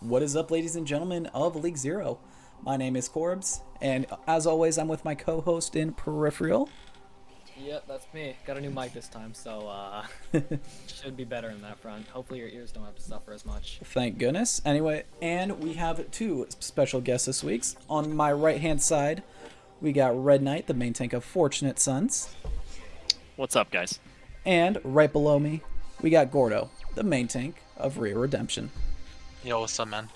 What is up, ladies and gentlemen of League Zero? My name is Corbs, and as always, I'm with my co-host in Peripheral. Yep, that's me. Got a new mic this time, so should be better in that front. Hopefully your ears don't have to suffer as much. Thank goodness. Anyway, and we have two special guests this week. On my right-hand side, we got Red Knight, the main tank of Fortunate Sons, What's up, guys? and right below me, we got Gordo, the main tank of Rio Redemption. Yo, what's up, man?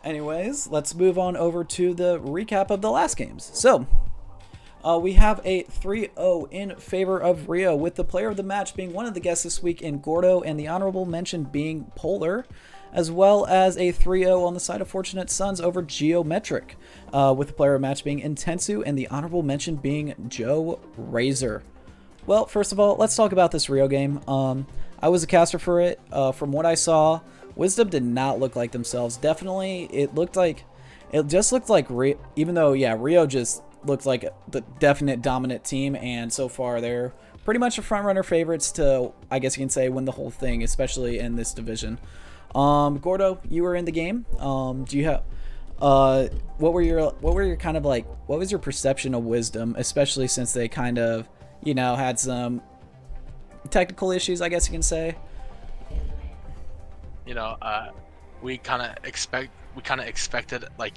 Anyways, let's move on over to the recap of the last games. So, we have a 3-0 in favor of Rio, with the player of the match being one of the guests this week in Gordo, and the honorable mention being Polar, as well as a 3-0 on the side of Fortunate Sons over Geometric, with the player of the match being Intensu, and the honorable mention being Joe Razor. Well, first of all, let's talk about this Rio game. I was a caster for it. From what I saw, Wisdom did not look like themselves. Definitely, it just looked like even though, yeah, Rio just looked like the definite dominant team, and so far they're pretty much the front runner favorites to, I guess you can say, win the whole thing, especially in this division. Gordo, you were in the game. Do you have what were your kind of like, what was your perception of Wisdom, especially since they kind of, had some technical issues, I guess you can say? You know, we kind of expected, like,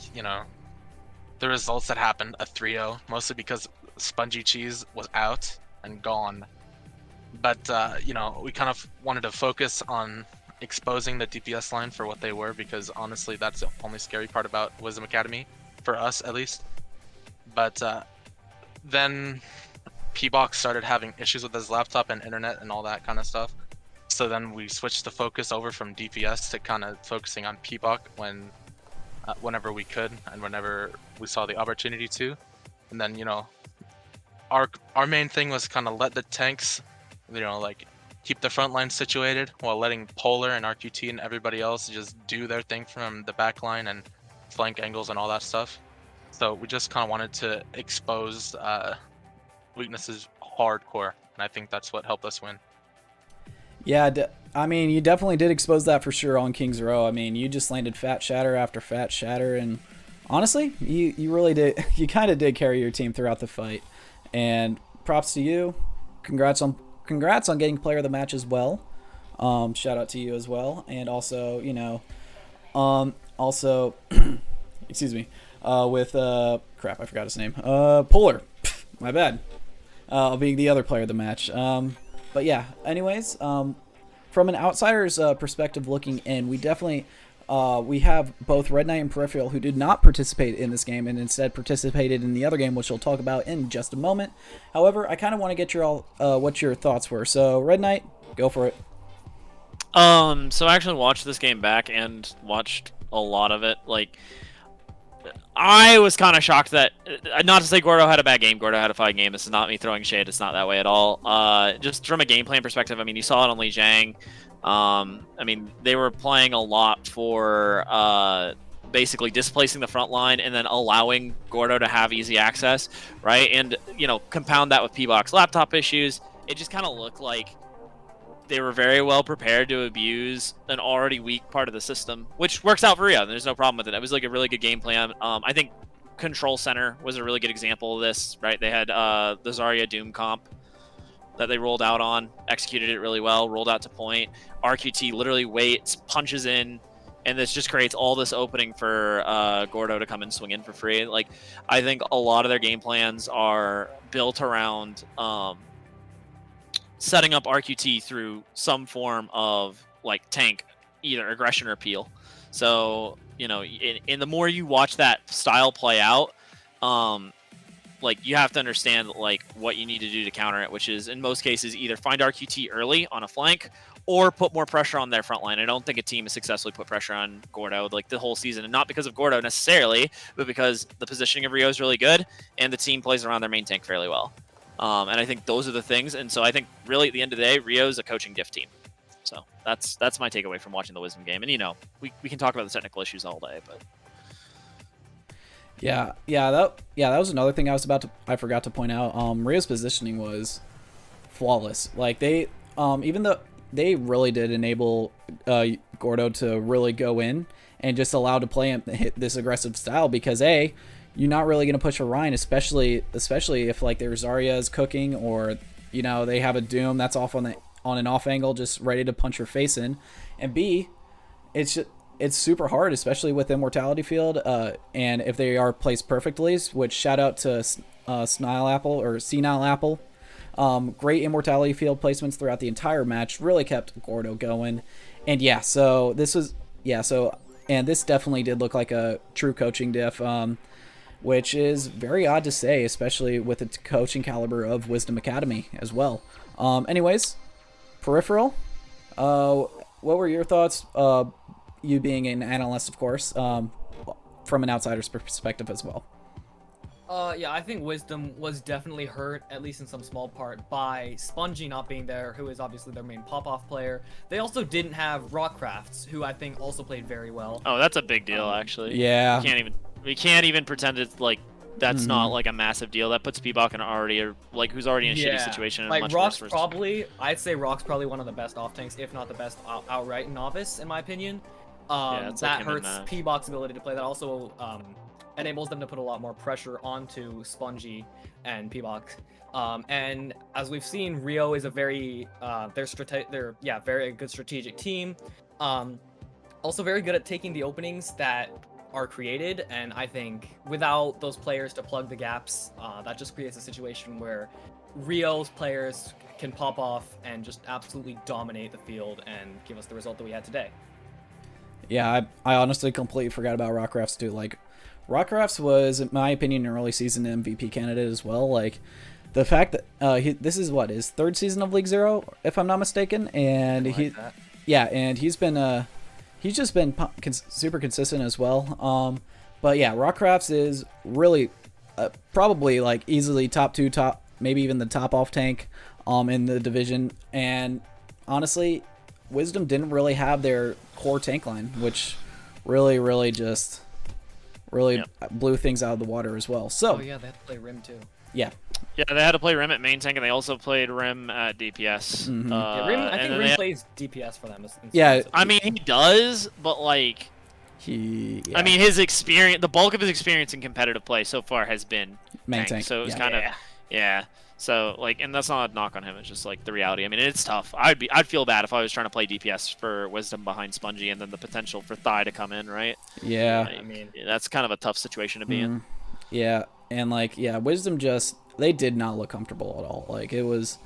the results that happened, a 3-0, mostly because Spongy Cheese was out and gone. But, we kind of wanted to focus on exposing the DPS line for what they were, because honestly, that's the only scary part about Wisdom Academy, for us at least. But then P-Box started having issues with his laptop and internet and all that kind of stuff. So then we switched the focus over from DPS to kind of focusing on P-Box whenever we could and whenever we saw the opportunity to. And then, our main thing was kind of let the tanks, keep the front line situated while letting Polar and RQT and everybody else just do their thing from the back line and flank angles and all that stuff. So we just kind of wanted to expose weaknesses hardcore, and I think that's what helped us win. Yeah, I mean, you definitely did expose that for sure on Kings Row. I mean, you just landed fat shatter after fat shatter, and honestly, you really did. You kind of did carry your team throughout the fight, and props to you. Congrats on getting player of the match as well. Shout out to you as well, and also, excuse me, with crap, I forgot his name. Polar, my bad. Being the other player of the match. But yeah, anyways, from an outsider's perspective looking in, we definitely we have both Red Knight and Peripheral who did not participate in this game and instead participated in the other game, which we'll talk about in just a moment. However, I kind of want to get what your thoughts were. So, Red Knight, go for it. So I actually watched this game back and watched a lot of it. I was kind of shocked that, not to say Gordo had a bad game, Gordo had a fine game. This is not me throwing shade. It's not that way at all. Just from a game plan perspective, I mean, you saw it on Li Jiang. I mean, they were playing a lot for basically displacing the front line and then allowing Gordo to have easy access, right? And, compound that with P-Box laptop issues. It just kind of looked like they were very well prepared to abuse an already weak part of the system, which works out for Rio. There's no problem with it. It was like a really good game plan. I think Control Center was a really good example of this, right? They had the Zarya Doom comp that they rolled out on, executed it really well, rolled out to point. RQT literally waits, punches in, and this just creates all this opening for Gordo to come and swing in for free. I think a lot of their game plans are built around setting up RQT through some form of tank, either aggression or peel. So, and the more you watch that style play out, you have to understand what you need to do to counter it, which is in most cases either find RQT early on a flank or put more pressure on their front line. I don't think a team has successfully put pressure on Gordo the whole season, and not because of Gordo necessarily, but because the positioning of Rio is really good and the team plays around their main tank fairly well. And I think those are the things. And so I think really at the end of the day, Rio's a coaching gift team. So that's my takeaway from watching the Wisdom game. And, we can talk about the technical issues all day, but. Yeah, that was another thing I forgot to point out. Rio's positioning was flawless. They, even though they really did enable Gordo to really go in and just allowed to play him hit this aggressive style because A, you're not really going to push a Ryan, especially if like their Zarya is cooking or they have a Doom that's off on an off angle just ready to punch your face in, and B, it's super hard, especially with Immortality Field, and if they are placed perfectly, which shout out to Senile Apple. Great Immortality Field placements throughout the entire match really kept Gordo going. And this definitely did look like a true coaching diff, which is very odd to say, especially with the coaching caliber of Wisdom Academy as well. Anyways, Peripheral, what were your thoughts? You being an analyst, of course, from an outsider's perspective as well. Yeah, I think Wisdom was definitely hurt, at least in some small part, by Spongy not being there, who is obviously their main pop-off player. They also didn't have Rockcrafts, who I think also played very well. Oh, that's a big deal, actually. Yeah. We can't even pretend it's like that's not like a massive deal. That puts Peabok in who's already in a shitty situation. And Like much Rock's worse. I'd say Rock's probably one of the best off tanks, if not the best outright Novice, in my opinion. It's that like him and hurts Matt. Peabok's ability to play. That also enables them to put a lot more pressure onto Spongy and Peabok. And as we've seen, Rio is a very very good strategic team. Also very good at taking the openings that are created, and I think without those players to plug the gaps, that just creates a situation where Rio's players can pop off and just absolutely dominate the field and give us the result that we had today. Yeah, I honestly completely forgot about Rockcrafts too. Like, Rockcrafts was, in my opinion, an early season MVP candidate as well. Like, the fact that this is his third season of League Zero, if I'm not mistaken, and he's just been super consistent as well. But yeah, Rockcrafts is really probably like easily top maybe even the top off tank in the division. And honestly, Wisdom didn't really have their core tank line, which really blew things out of the water as well. So yeah, they had to play Rim too. Yeah, they had to play Rim at main tank, and they also played Rim at DPS. Rim, I think Rim plays DPS for them. Yeah, I mean he does, but like I mean his experience, the bulk of his experience in competitive play so far has been main tank. So it's kind of So like, and that's not a knock on him. It's just like the reality. I mean, it's tough. I'd feel bad if I was trying to play DPS for Wisdom behind Spongy, and then the potential for Thigh to come in, right? Yeah. Like, I mean, that's kind of a tough situation to be in. Yeah, and like, Wisdom they did not look comfortable at all. Like, it was,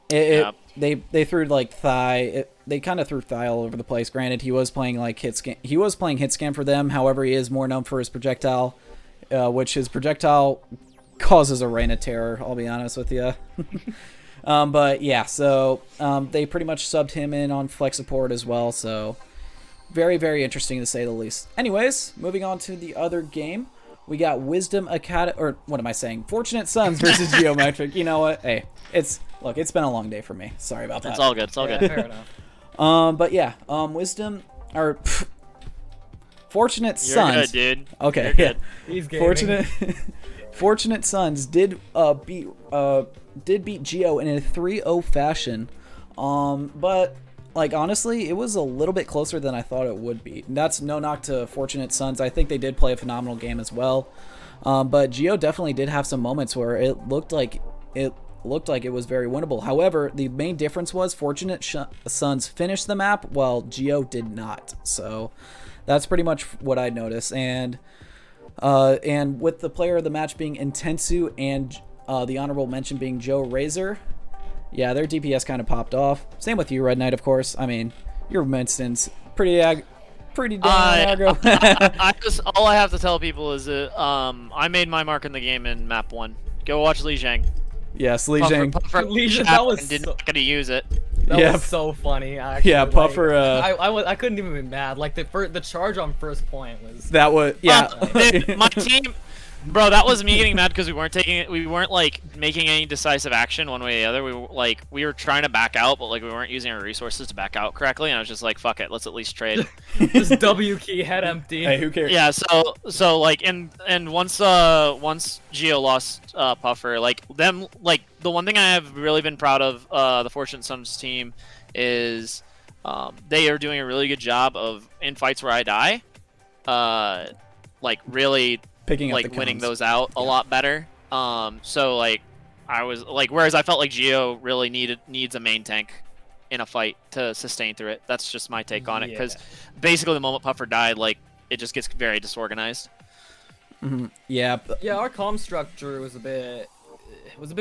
they threw like Thigh. They kind of threw Thigh all over the place. Granted, he was playing like hit scan for them. However, he is more known for his projectile, which his projectile causes a reign of terror, I'll be honest with you. But yeah, so they pretty much subbed him in on flex support as well, so very, very interesting to say the least. Anyways, moving on to the other game, we got Wisdom Academy, or what am I saying? Fortunate Sons versus Geometric. You know what? Hey, it's been a long day for me. Sorry about that. It's all good. It's all good. Fair enough. But yeah, Wisdom or Fortunate You're Sons. good, dude. Okay, You're good. He's gaming. Fortunate Sons did beat Geo in a 3-0 fashion, but like honestly, it was a little bit closer than I thought it would be. And that's no knock to Fortunate Sons. I think they did play a phenomenal game as well, but Geo definitely did have some moments where it looked like it was very winnable. However, the main difference was Fortunate Sons finished the map while Geo did not. So that's pretty much what I noticed. And with the player of the match being Intensu and the honorable mention being Joe Razor, yeah, their DPS kind of popped off. Same with you, Red Knight, of course. I mean, your Winston's pretty damn aggro. All I have to tell people is that I made my mark in the game in map 1. Go watch Li Zhang. Yes, Li Zhang. That was did not get to use it. That was so funny, actually. Yeah, Puffer. I couldn't even be mad. Like the charge on first point was. That was my team, bro. That was me getting mad because we weren't like making any decisive action one way or the other. We were trying to back out, but like we weren't using our resources to back out correctly. And I was just like, fuck it, let's at least trade. Just W key head empty. Hey, who cares? Yeah. So like and once Geo lost Puffer, the one thing I have really been proud of the Fortunate Sons team is They are doing a really good job of, in fights where I die, like really Picking up like the winning cones. those out a lot better. So like I was like, whereas I felt like Geo really needs a main tank in a fight to sustain through it. That's just my take on it, because basically the moment Puffer died, like it just gets very disorganized. Yeah. Yeah, our comm structure was a bit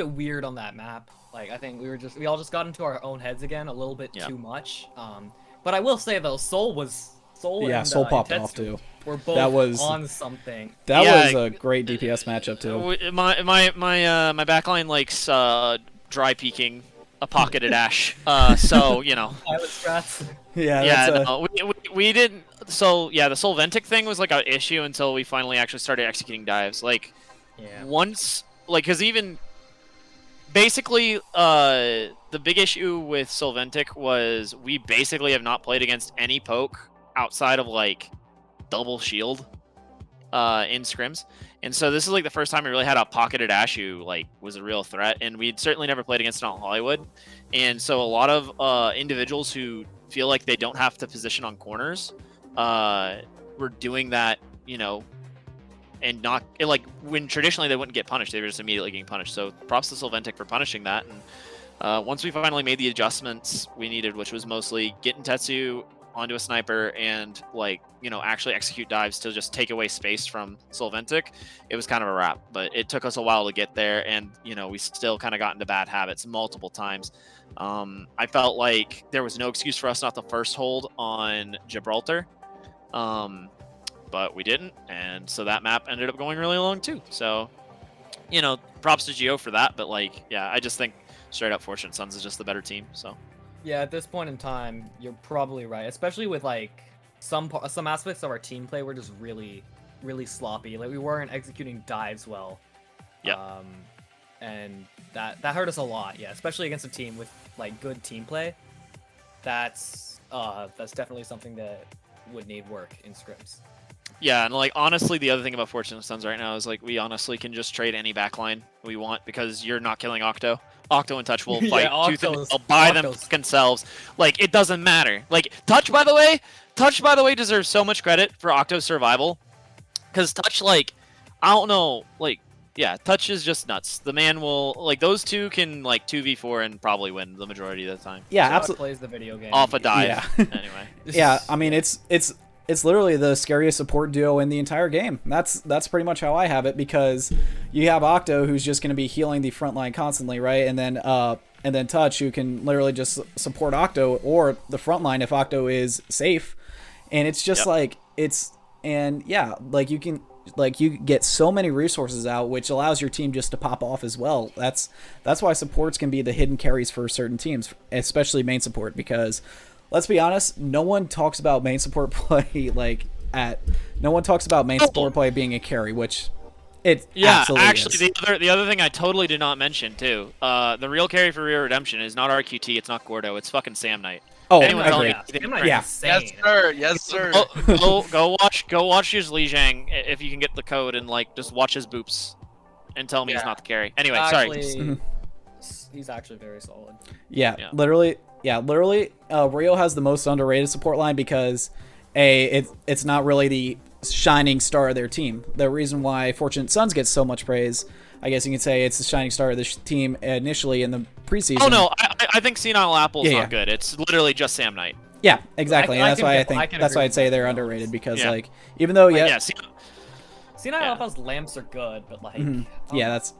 weird on that map. Like I think we all just got into our own heads again a little bit too much. But I will say though, Soul and Soul popped Tetsu off too. were both That was on something. That Yeah, was a great DPS matchup too. My backline likes dry peeking a pocketed Ash. So you know. Pilot strats. Yeah, Yeah, that's no, we didn't. So yeah, the Solventic thing was like an issue until we finally actually started executing dives. Like once, like, because even basically, the big issue with Solventic was we basically have not played against any poke outside of like double shield in scrims. And so this is like the first time we really had a pocketed Ash who like was a real threat, and we'd certainly never played against it on Hollywood. And so a lot of individuals who feel like they don't have to position on corners were doing that, you know, and not like when traditionally they wouldn't get punished, they were just immediately getting punished. So props to Solventic for punishing that. And once we finally made the adjustments we needed, which was mostly getting Tetsu onto a sniper and like, you know, actually execute dives to just take away space from Solventic, it was kind of a wrap. But it took us a while to get there, and you know, we still kind of got into bad habits multiple times. I felt like there was no excuse for us not to first hold on Gibraltar, but we didn't, and so that map ended up going really long too. So, you know, props to Geo for that. But like, yeah, I just think straight up Fortunate Sons is just the better team. So. Yeah, at this point in time, you're probably right. Especially with like some aspects of our team play were just really sloppy. Like we weren't executing dives well. Yeah. And that hurt us a lot. Yeah, especially against a team with like good team play. That's definitely something that would need work in scrims. Yeah, and like honestly, the other thing about Fortunate Sons right now is like we honestly can just trade any backline we want because you're not killing Octo. Octo and Touch will fight tooth and nail by themselves. Like it doesn't matter. Like Touch, by the way, deserves so much credit for Octo's survival, because Touch, like, I don't know, like, yeah, Touch is just nuts. The man will, like, those two can like 2v4 and probably win the majority of the time. Yeah, absolutely. Plays the video game off a dive. Yeah. Anyway. Yeah, I mean it's literally the scariest support duo in the entire game. That's pretty much how I have it, because you have Octo, who's just going to be healing the front line constantly, right? And then Touch, who can literally just support Octo or the front line if Octo is safe. And it's just like you get so many resources out, which allows your team just to pop off as well. That's why supports can be the hidden carries for certain teams, especially main support, because let's be honest, no one talks about main support play support play being a carry, which it absolutely actually is. the other thing I totally did not mention too, the real carry for Real Redemption is not RQT, it's not Gordo, it's fucking Sam Knight. Oh, Anyone I agree. Yeah. Yes, sir. Yes, sir. Go watch his Li Zhang if you can get the code, and like just watch his boops and tell me he's not the carry. Anyway, sorry. He's actually very solid. Yeah. Literally, Rio has the most underrated support line because it's not really the shining star of their team. The reason why Fortunate Sons gets so much praise, I guess you can say, it's the shining star of this team initially in the preseason. Oh no, I think Senile Apple's not good. It's literally just Sam Knight. Yeah, exactly. And that's why I'd say they're underrated, because like, even though Senile Apple's lamps are good, but like that's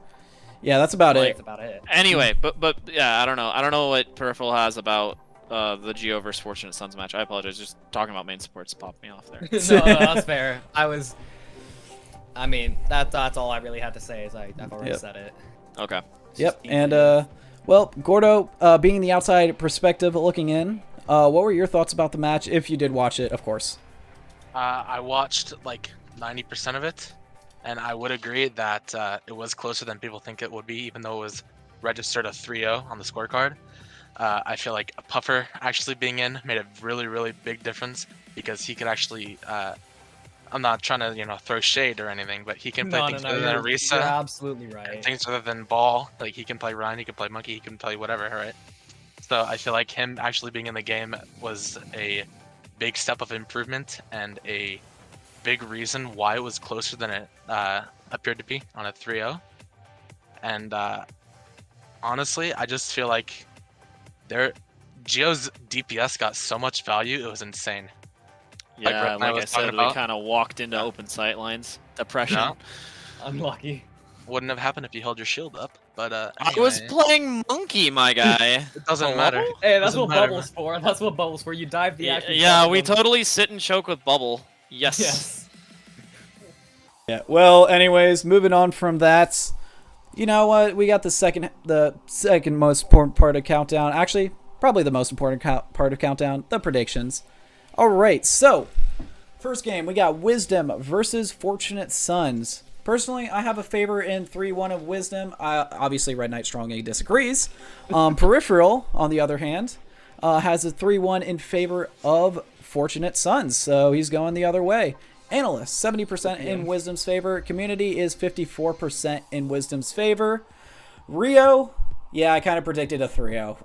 about it. That's about it. Anyway, but yeah, I don't know what Peripheral has about the Geo versus Fortunate Sons match. I apologize, just talking about main supports popped me off there. No, that's fair. I mean, that's all I really had to say, is I've already said it. Okay. Yep. And well, Gordo, being the outside perspective looking in, what were your thoughts about the match, if you did watch it, of course? I watched like 90% of it, and I would agree that it was closer than people think it would be, even though it was registered a 3-0 on the scorecard. I feel like a Puffer actually being in made a really, really big difference, because he could actually I'm not trying to throw shade or anything, but he can play things other than Orisa. You're absolutely right. Things other than Ball. Like, he can play Ryan, he can play Monkey, he can play whatever, right? So I feel like him actually being in the game was a big step of improvement and a big reason why it was closer than it appeared to be on a 3-0. And honestly, I just feel like Geo's DPS got so much value, it was insane. Yeah, Red Knight like I was talking said, we about. kind of walked into Yeah. open sight lines. Depression. No, Unlucky. wouldn't have happened if you held your shield up. But I was anyway, playing monkey, my guy. it doesn't Hello? matter. Hey, that's Doesn't what matter, bubbles for. That's what bubbles for. You dive the active. Yeah, we bubble. totally sit and choke with bubble. Yes. Yes. Yeah. Well, anyways, moving on from that, you know what? We got the second most important part of countdown. Actually, probably the most important part of countdown: the predictions. All right. So, first game we got Wisdom versus Fortunate Sons. Personally, I have a favor in 3-1 of Wisdom. Obviously, Red Knight strongly disagrees. Peripheral, on the other hand, has a 3-1 in favor of Fortunate Sons, so he's going the other way. Analysts, 70% in Wisdom's favor. Community is 54% in Wisdom's favor. Rio, yeah, I kind of predicted a 3-0.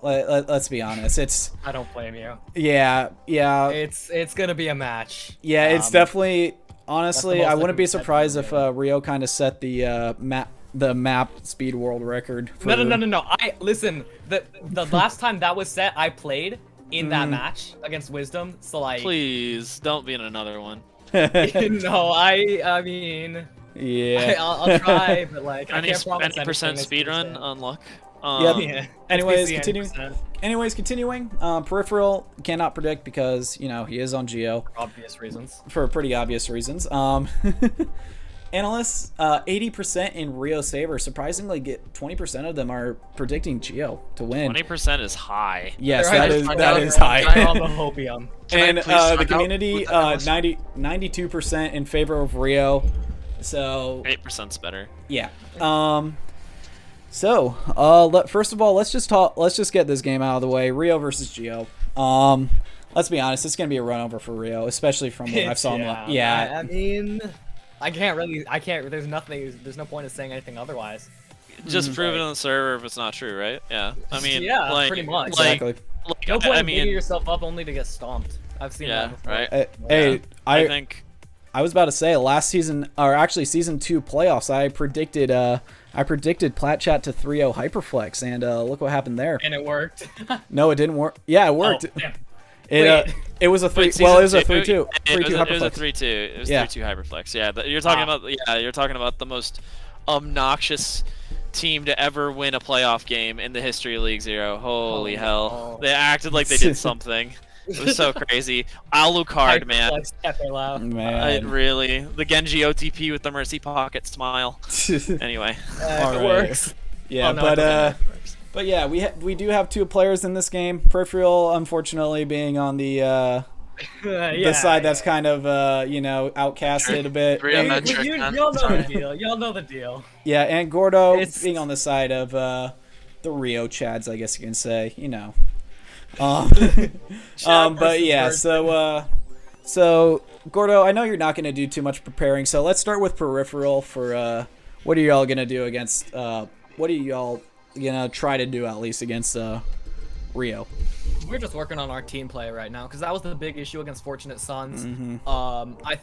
Let's be honest. I don't blame you. Yeah. It's gonna be a match. Yeah, it's definitely... Honestly, most I wouldn't be looking set surprised for if Rio. Rio kind of set the map speed world record. For No. I listen. The last time that was set, I played in that match against Wisdom. So like, Please don't be in another one. no, I mean, Yeah. I'll try, but like, I Any can't promise anything. percent It's speed run percent. unluck. Yeah. Anyways, it's continuing. 90%. Continuing. Peripheral cannot predict because he is on Geo For obvious reasons. for pretty obvious reasons. Analysts, 80% in Rio's favor. Surprisingly, 20% of them are predicting Geo to win. 20% is high. Yes, They're that is high high. on the hopium. And Can I please the find out community, who that was? 92% in favor of Rio. So 8%'s better. yeah. First of all, let's just get this game out of the way. Rio versus Geo. Let's be honest, it's gonna be a run over for Rio, especially from what I've saw. I mean, I can't. There's no point in saying anything otherwise. Just prove it on the server if it's not true, right? Yeah. I mean, Yeah, like, pretty much. Exactly. No point I in mean, digging yourself up only to get stomped. I've seen yeah, that before. right. Hey, I think I was about to say last season, or actually season 2 playoffs, I predicted Plat Chat to 3-0 Hyperflex, and look what happened there. And it worked. No, it didn't work. Yeah, it worked. Oh, damn. It was a 3. wait, Well, it was a season 3-2. two- 3-2 It was a Hyperflex. 3-2. It was Yeah. 3-2 Hyperflex. Yeah, you're talking about the most obnoxious team to ever win a playoff game in the history of League Zero. Holy hell. They acted like they did something. It was so crazy. Alucard, man. Like, Man. Really. The Genji OTP with the Mercy Pocket smile. Anyway. If All it right. works. Yeah, Oh, no, it doesn't. but yeah, we do have 2 players in this game. Peripheral, unfortunately, being on the side that's kind of outcasted a bit. Three And- of them. Y'all know the deal. Y'all know the deal. yeah, and Gordo It's- being on the side of the Rio Chads, I guess you can say. But yeah, so Gordo, I know you're not gonna do too much preparing, so let's start with Peripheral for what are y'all gonna do against what are y'all gonna try to do at least against Rio? We're just working on our team play right now because that was the big issue against Fortunate Sons. I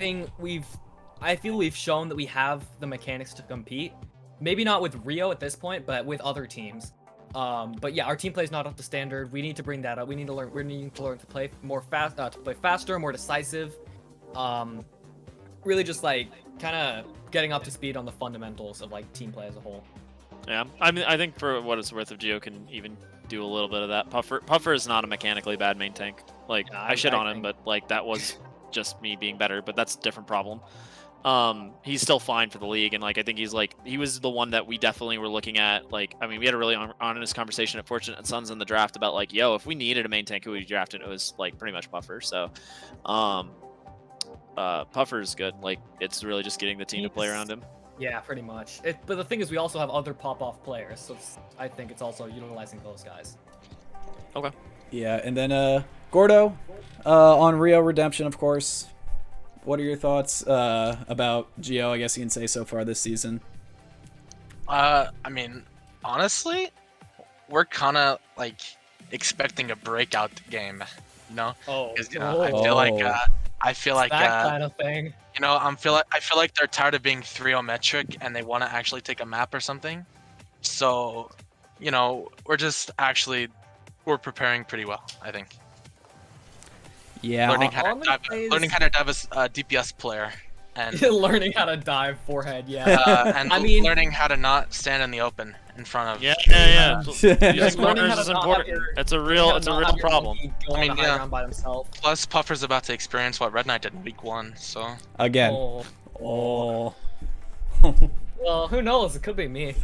feel we've shown that we have the mechanics to compete. Maybe not with Rio at this point, but with other teams. But yeah, our team play is not up to standard. We need to bring that up. We need to learn. We're needing to learn to play more fast, to play faster, more decisive. Really, just like kind of getting up to speed on the fundamentals of like team play as a whole. Yeah. I mean, I think for what it's worth, if Geo can even do a little bit of that. Puffer is not a mechanically bad main tank. Like, Yeah, I shit I on him, think- but like that was just me being better, but that's a different problem. He's still fine for the league, and like I think he was the one that we definitely were looking at. Like, I mean, we had a really honest conversation at Fortunate Sons in the draft about like, yo, if we needed a main tank, who we drafted, it was like pretty much Puffer. So, Puffer's good. Like, it's really just getting the team to play around him. Yeah, pretty much. But the thing is, we also have other pop-off players, so I think it's also utilizing those guys. Okay. Yeah, and then Gordo on Rio Redemption, of course. What are your thoughts about Geo? I guess you can say so far this season. I mean, honestly, we're kind of like expecting a breakout game. You know, Oh, 'cause, you know, I feel like that kind of thing. you know, I feel like they're tired of being 3-0 metric and they want to actually take a map or something. So, you know, we're preparing pretty well, I think. Yeah. Learning how all to I'm gonna dive, say is- learning how to dive as a DPS player, and Learning how to dive forehead, yeah. and I mean- learning how to not stand in the open in front of. Yeah. Like, Using learning corners how to is not have important. your- It's a learning real how to not have your problem. monkey Go I mean, on the high yeah. ground by himself. Plus, Puffer's about to experience what Red Knight did in week 1, so. Again. Oh. Oh. Well, who knows? It could be me.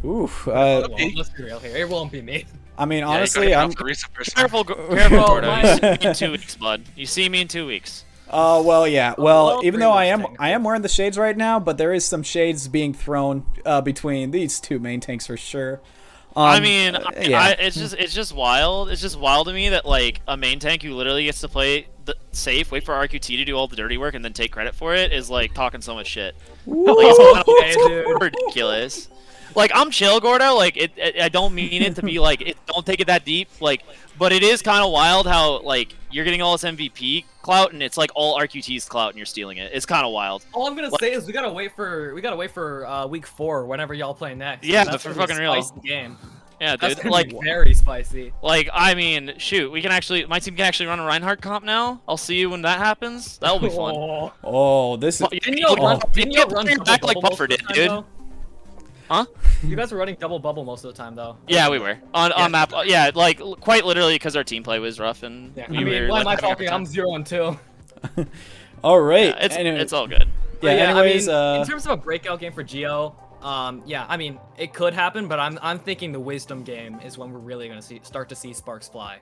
Oof. Well, let's be real here. It won't be me. I mean, Yeah, you gotta honestly, get I'm. off the reset first. Careful, Well, Gordo. my- You see me in 2 weeks, bud. You see me in 2 weeks. Well, yeah. Well, well, even pretty though much I am wearing the shades right now, but there is some shades being thrown between these two main tanks for sure. I mean, yeah. it's just wild. It's just wild to me that like a main tank who literally gets to play safe, wait for RQT to do all the dirty work, and then take credit for it is like talking so much shit. Like, it's kind of ridiculous. Like, I'm chill, Gordo. Like, I don't mean it to be like, don't take it that deep. Like, but it is kind of wild how like you're getting all this MVP clout, and it's like all RQT's clout, and you're stealing it. It's kind of wild. All I'm gonna say is we gotta wait for week 4 whenever y'all play next. Yeah, That's for gonna be a fucking real. spicy game. Yeah, That's dude. gonna Like, be very spicy. I mean, shoot, we can actually, my team can actually run a Reinhardt comp now. I'll see you when that happens. That'll be fun. Oh. Oh, this is. Well, Didn't you run bring it back like double Puffer most of did, the time, dude. though? Huh? You guys were running double bubble most of the time, though. Yeah, we were on Yeah. map. Yeah, like quite literally because our team play was rough and Yeah. we I mean, were. why am I like, having a talking? good I'm time. 0-2. All right. Yeah, Anyway, it's all good. yeah. But Anyways, I mean, in terms of a breakout game for Geo, yeah, I mean, it could happen, but I'm thinking the wisdom game is when we're really gonna start to see sparks fly.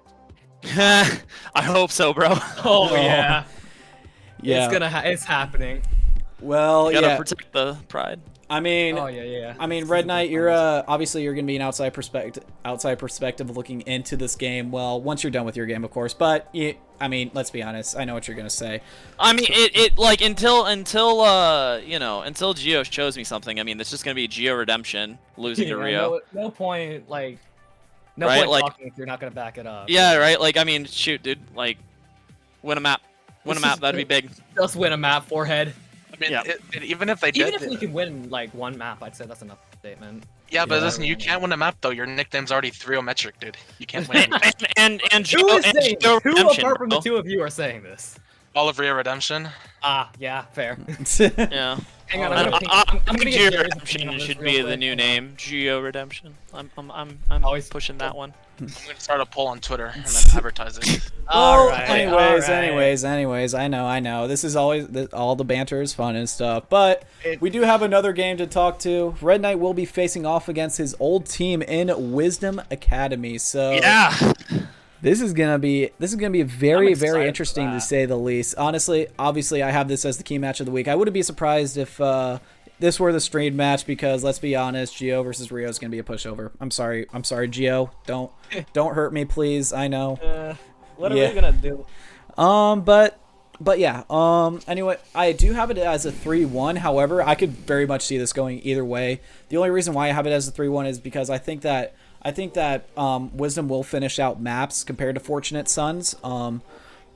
I hope so, bro. Oh Oh. yeah, yeah. it's happening. Well, You gotta yeah. protect the pride. I mean, Oh yeah. I mean, Red Knight, you're obviously you're gonna be an outside perspective looking into this game. Well, once you're done with your game, of course. But I mean, let's be honest. I know what you're gonna say. I mean, it like until you know, until Geo shows me something. I mean, it's just gonna be Geo redemption losing to Yeah, Rio. no point, like, no Right, point like- talking if you're not gonna back it up. Yeah, right. Like, I mean, shoot, dude. Like, win a map. Win a This map. is That'd be good. big. Just win a map, forehead. I mean, Yeah. even if they did, Even if we can win like one map, I'd say that's enough statement. yeah, but Yeah. listen, you can't win a map though. Your nickname's already 3-0 metric, dude. You can't win. and Who Geo, is and saying Geo this? Who redemption, apart from the bro. two of you are saying this? All of Rio Redemption. Ah, yeah, fair. Yeah. Hang on, Alright. I'm gonna Geo get Jerry's redemption opinion on this should real be the quick. new name. Geo redemption. I'm Always- pushing that one. I'm gonna start a poll on Twitter and then advertise it. All Well, right. anyways, I know. This is always all the banter is fun and stuff, but we do have another game to talk to. Red Knight will be facing off against his old team in Wisdom Academy. So Yeah. this is gonna be very I'm excited very for interesting to that. say the least. Honestly, obviously, I have this as the key match of the week. I wouldn't be surprised if this were the streamed match because let's be honest, Geo versus Rio is gonna be a pushover. I'm sorry, Geo. Don't hurt me, please. I know. What are Yeah. we gonna do? But yeah. Anyway, I do have it as a 3-1. However, I could very much see this going either way. The only reason why I have it as a 3-1 is because I think that Wisdom will finish out maps compared to Fortunate Sons.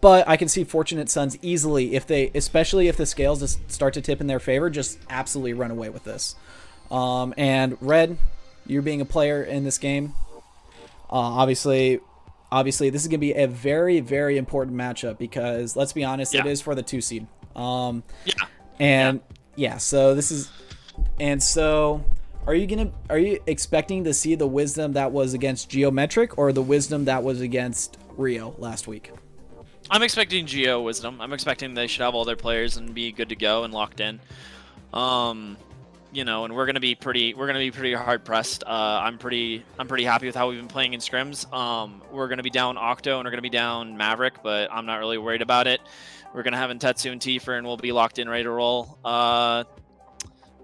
But I can see Fortunate Sons easily especially if the scales just start to tip in their favor, just absolutely run away with this. And Red, you being a player in this game, obviously this is going to be a very, very important matchup because let's be honest, it Yeah. is for the 2 seed. Yeah. And so this is, and so are you expecting to see the Wisdom that was against Geometric or the Wisdom that was against Rio last week? I'm expecting Geo Wisdom. I'm expecting they should have all their players and be good to go and locked in. You know, and we're gonna be pretty hard pressed. I'm pretty happy with how we've been playing in scrims. We're gonna be down Octo and we're gonna be down Maverick, but I'm not really worried about it. We're gonna have Tetsu and Tifa and we'll be locked in, ready to roll.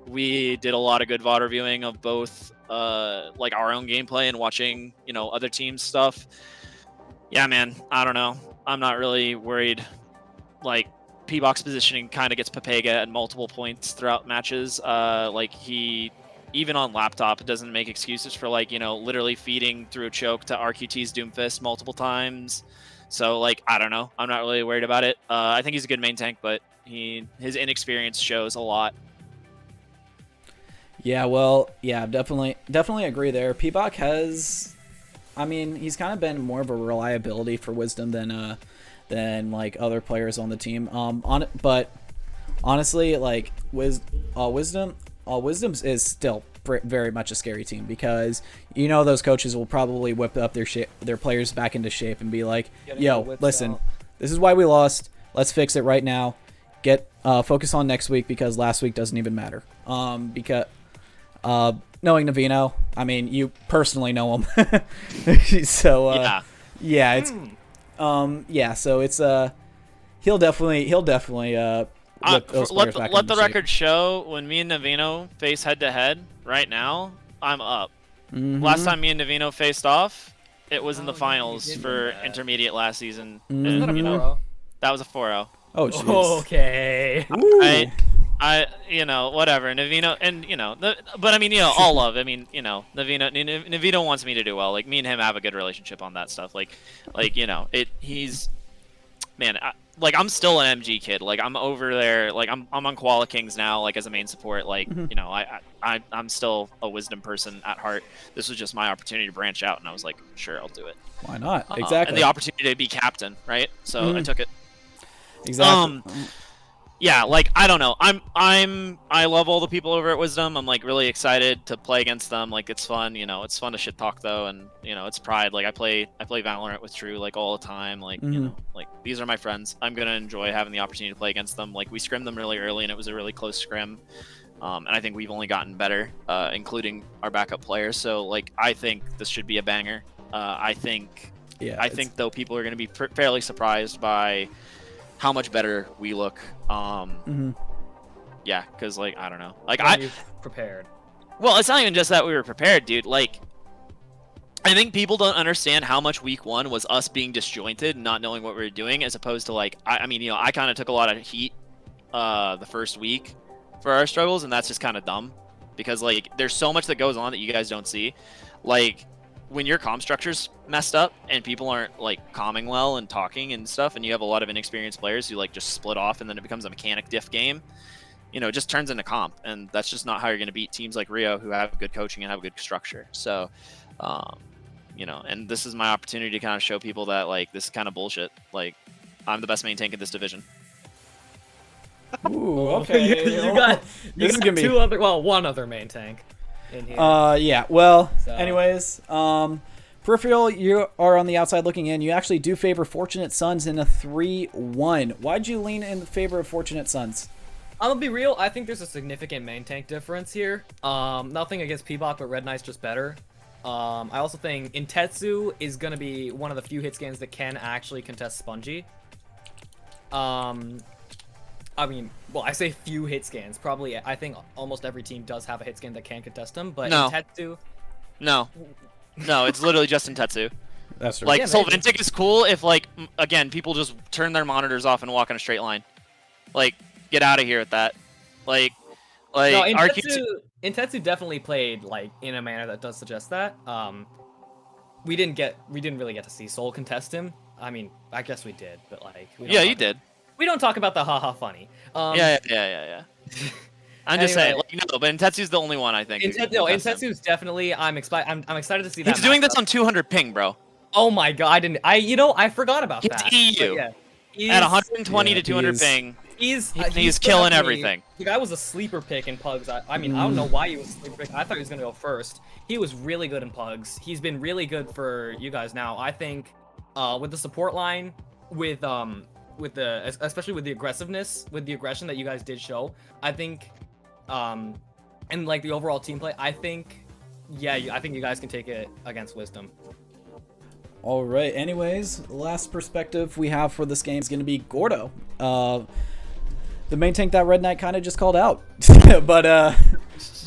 We did a lot of good VOD reviewing of both like our own gameplay and watching, you know, other teams' stuff. Yeah, man, I don't know. I'm not really worried. Like, P-Box positioning kind of gets Papega at multiple points throughout matches. Like, he even on laptop, it doesn't make excuses for like, you know, literally feeding through a choke to RQT's Doomfist multiple times. So like, I don't know. I'm not really worried about it. I think he's a good main tank, but his inexperience shows a lot. Yeah, well, yeah, definitely agree there. Peacock has, I mean, he's kind of been more of a reliability for Wisdom than like other players on the team. But honestly, like Wisdom's is still very much a scary team because you know those coaches will probably whip up their players back into shape and be like, "Yo, listen, this is why we lost. Let's fix it right now. Get focus on next week because last week doesn't even matter." Because knowing Navino, I mean, you personally know him, so yeah, it's so it's he'll definitely whip those players back let into the shape. record show when me and Navino face head to head right now, I'm up. Last time me and Navino faced off, it was in the finals for intermediate last season. Wasn't that a And, you know, 4-0? that was a 4-0. Oh, jeez. Okay. I you know, whatever. Navino, and you know, but I mean, you know, all love. I mean, you know, Navino wants me to do well. Like me and him have a good relationship on that stuff. Like you know, he's man. Like I'm still an MG kid. Like I'm over there. Like I'm on Koala Kings now. Like as a main support. Like you know, I'm still a Wisdom person at heart. This was just my opportunity to branch out, and I was like, sure, I'll do it. Why not? Exactly. And the opportunity to be captain, right? So I took it. Exactly. Yeah, like I don't know. I love all the people over at Wisdom. I'm like really excited to play against them. Like it's fun, you know. It's fun to shit talk though, and you know, it's pride. Like I play Valorant with True like all the time. Like you know, like these are my friends. I'm gonna enjoy having the opportunity to play against them. Like we scrimmed them really early, and it was a really close scrim. And I think we've only gotten better, including our backup players. So like I think this should be a banger. I think though people are gonna be fairly surprised by how much better we look. Yeah, because like I don't know, like You've prepared. Well, it's not even just that we were prepared, dude. Like I think people don't understand how much week one was us being disjointed and not knowing what we were doing, as opposed to like I mean, you know, I kind of took a lot of heat the first week for our struggles, and that's just kind of dumb because like there's so much that goes on that you guys don't see. Like when your comm structure's messed up and people aren't like calming well and talking and stuff, and you have a lot of inexperienced players who like just split off, and then it becomes a mechanic diff game, you know, it just turns into comp, and that's just not how you're going to beat teams like Rio who have good coaching and have good structure. So you know, and this is my opportunity to kind of show people that like this is kind of bullshit. Like I'm the best main tank in this division. Ooh, okay. you got two other, well, one other main tank in here. Yeah. Well, So- anyways, Peripheral, you are on the outside looking in. You actually do favor Fortunate Sons in a 3-1. Why'd you lean in favor of Fortunate Sons? I'm gonna be real. I think there's a significant main tank difference here. Nothing against P-Bot, but Red Knight's just better. I also think Intetsu is gonna be one of the few hit scans that can actually contest Spongy. I mean, well, I say few hit scans. Probably, I think almost every team does have a hit scan that can contest him. But No. Intetsu, No, it's literally just in Tetsu. That's right. Like Yeah, maybe. Solventic is cool if like again people just turn their monitors off and walk in a straight line. Like get out of here with that. Like no, RQT. Intetsu definitely played like in a manner that does suggest that. We didn't really get to see Soul contest him. I mean, I guess we did, but like, Yeah, you did. We don't talk about the haha funny. Yeah. I'm just saying, like, no, but Intetsu's the only one I think. Intetsu's definitely. I'm excited to see that. He's doing this matchup. on 200 ping, bro. Oh my god! I forgot about that. It's EU But at 120 yeah, to 200 he's- ping. He's killing definitely- everything. The guy was a sleeper pick in Pugs. I mean, I don't know why he was a sleeper pick. I thought he was gonna go first. He was really good in Pugs. He's been really good for you guys now. I think, with the support line, especially with the aggressiveness, with the aggression that you guys did show, I think, and like the overall team play, I think you guys can take it against Wisdom. All right. Anyways, last perspective we have for this game is going to be Gordo. The main tank that Red Knight kind of just called out. but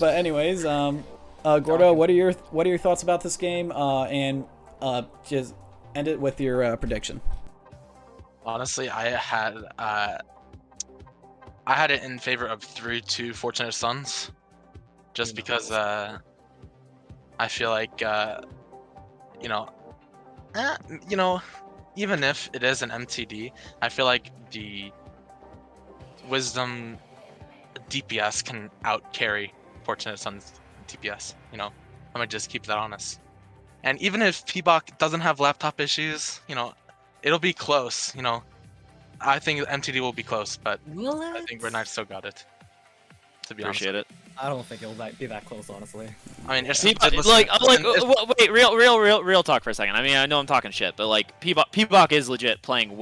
anyways, Gordo, what are your thoughts about this game? And just end it with your prediction. Honestly, I had it in favor of 3-2 Fortunate Sons, just Who because knows? I feel like you know, you know, even if it is an MTD, I feel like the Wisdom DPS can out carry Fortunate Son's DPS. You know, I'm gonna just keep that honest. And even if P-Bach doesn't have laptop issues, you know, it'll be close. You know, I think MTD will be close, but Will I think Red Knight still got it. To be honest. Appreciate it. I don't think it'll be that close, honestly. I mean, if Wait, real talk for a second. I mean, I know I'm talking shit, but like P-Bach is legit playing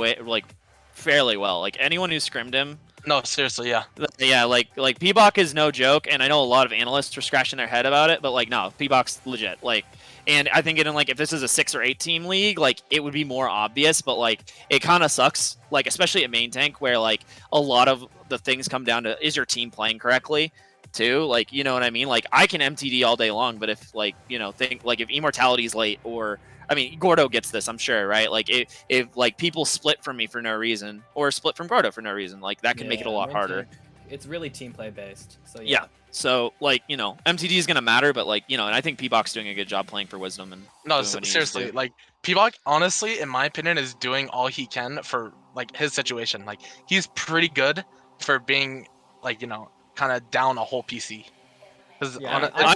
fairly well. Like anyone who scrimmed him, no, seriously, yeah. yeah, like P-Bach is no joke, and I know a lot of analysts are scratching their head about it, but like no, P-Bach's legit. Like, and I think if this is a 6 or 8 team league, like it would be more obvious, but like it kind of sucks, like especially at main tank where like a lot of the things come down to is your team playing correctly too, like you know what I mean. Like I can MTD all day long, but if like if Immortality's late, or I mean Gordo gets this, I'm sure, right? Like if like people split from me for no reason or split from Gordo for no reason, like that can make it a lot harder. It's really team play based, so yeah. So like MTD is gonna matter, but like and I think P-Bach's doing a good job playing for Wisdom and no, seriously, like P-Bach honestly in my opinion is doing all he can for like his situation. Like he's pretty good for being like kind of down a whole PC. Yeah, I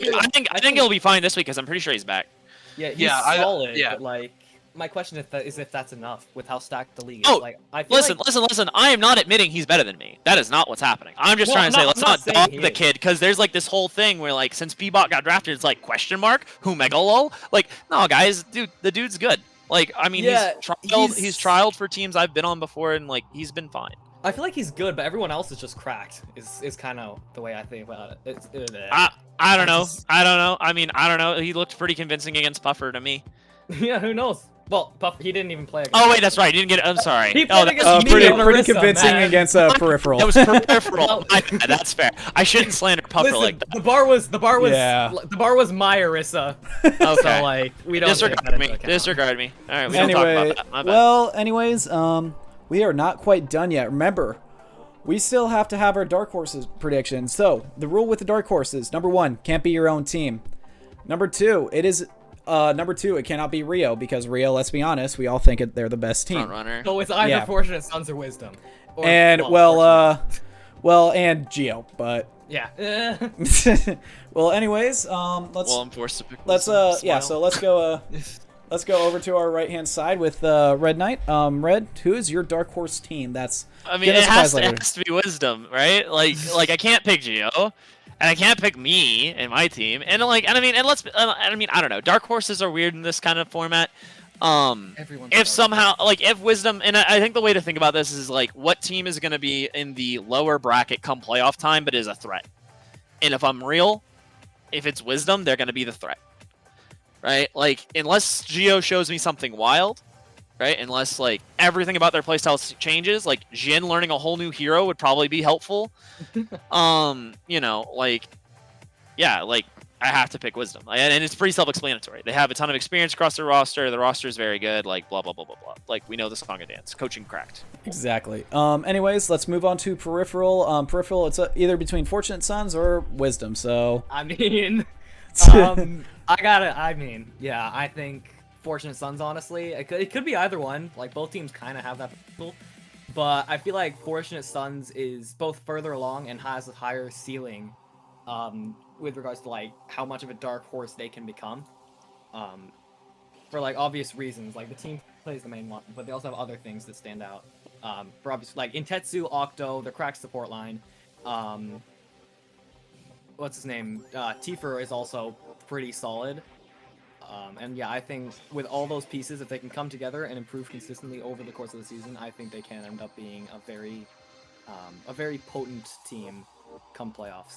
think he'll be fine this week because I'm pretty sure he's back. Yeah, he's solid. But like, my question is if that's enough with how stacked the league is. Like, I feel listen. I am not admitting he's better than me. That is not what's happening. I'm just trying to say let's not dog the kid, because there's like this whole thing where like since P-Bach got drafted, it's like question mark who Megalol. Like no guys, dude, the dude's good. Like I mean he's trialed for teams I've been on before and like he's been fine. I feel like he's good, but everyone else is just cracked. Is kind of the way I think about it. I don't know. I mean, I don't know. He looked pretty convincing against Puffer to me. Yeah, who knows? Well, Puffer, he didn't even play against Oh, wait, that's right. He didn't get it. I'm sorry. He played against me on pretty Orisa, convincing man. against Peripheral. That was peripheral. That's fair. I shouldn't slander Puffer Listen, like that. the bar was my Orisa. Okay. So like we don't disregard me. Disregard me. All right, we don't talk about that. My bad. Well, anyways, we are not quite done yet. Remember, we still have to have our Dark Horses predictions. So, the rule with the Dark Horses, number 1, can't be your own team. Number 2, it cannot be Rio, because Rio, let's be honest, we all think they're the best team. Front runner. So it's either Fortunate Sons or Wisdom. Or, and, and Geo, but... Yeah. Well, anyways, I'm forced to pick so let's go... Let's go over to our right-hand side with Red Knight. Red, who is your Dark Horse team? I mean, it has to be Wisdom, right? Like I can't pick Geo, and I can't pick me and my team, and I don't know. Dark Horses are weird in this kind of format. If Wisdom, and I think the way to think about this is like, what team is going to be in the lower bracket come playoff time, but is a threat? And if I'm real, if it's Wisdom, they're going to be the threat. Right? Like, unless Geo shows me something wild, right? Unless, like, everything about their playstyle changes, like, Jin learning a whole new hero would probably be helpful. I have to pick Wisdom. And it's pretty self-explanatory. They have a ton of experience across their roster. The roster is very good, like, blah, blah, blah, blah, blah. Like, we know the song and dance. Coaching cracked. Exactly. Anyways, let's move on to Peripheral. Peripheral, it's either between Fortunate Sons or Wisdom, so... I mean... I think Fortunate Sons, honestly. It could be either one. Like, both teams kind of have that potential. But I feel like Fortunate Sons is both further along and has a higher ceiling with regards to, like, how much of a dark horse they can become. For, like, obvious reasons. Like, the team plays the main one, but they also have other things that stand out. For obvious, like, Intetsu, Octo, the cracked support line. What's his name? Tifer is also pretty solid. And yeah, I think with all those pieces, if they can come together and improve consistently over the course of the season, I think they can end up being a very potent team come playoffs.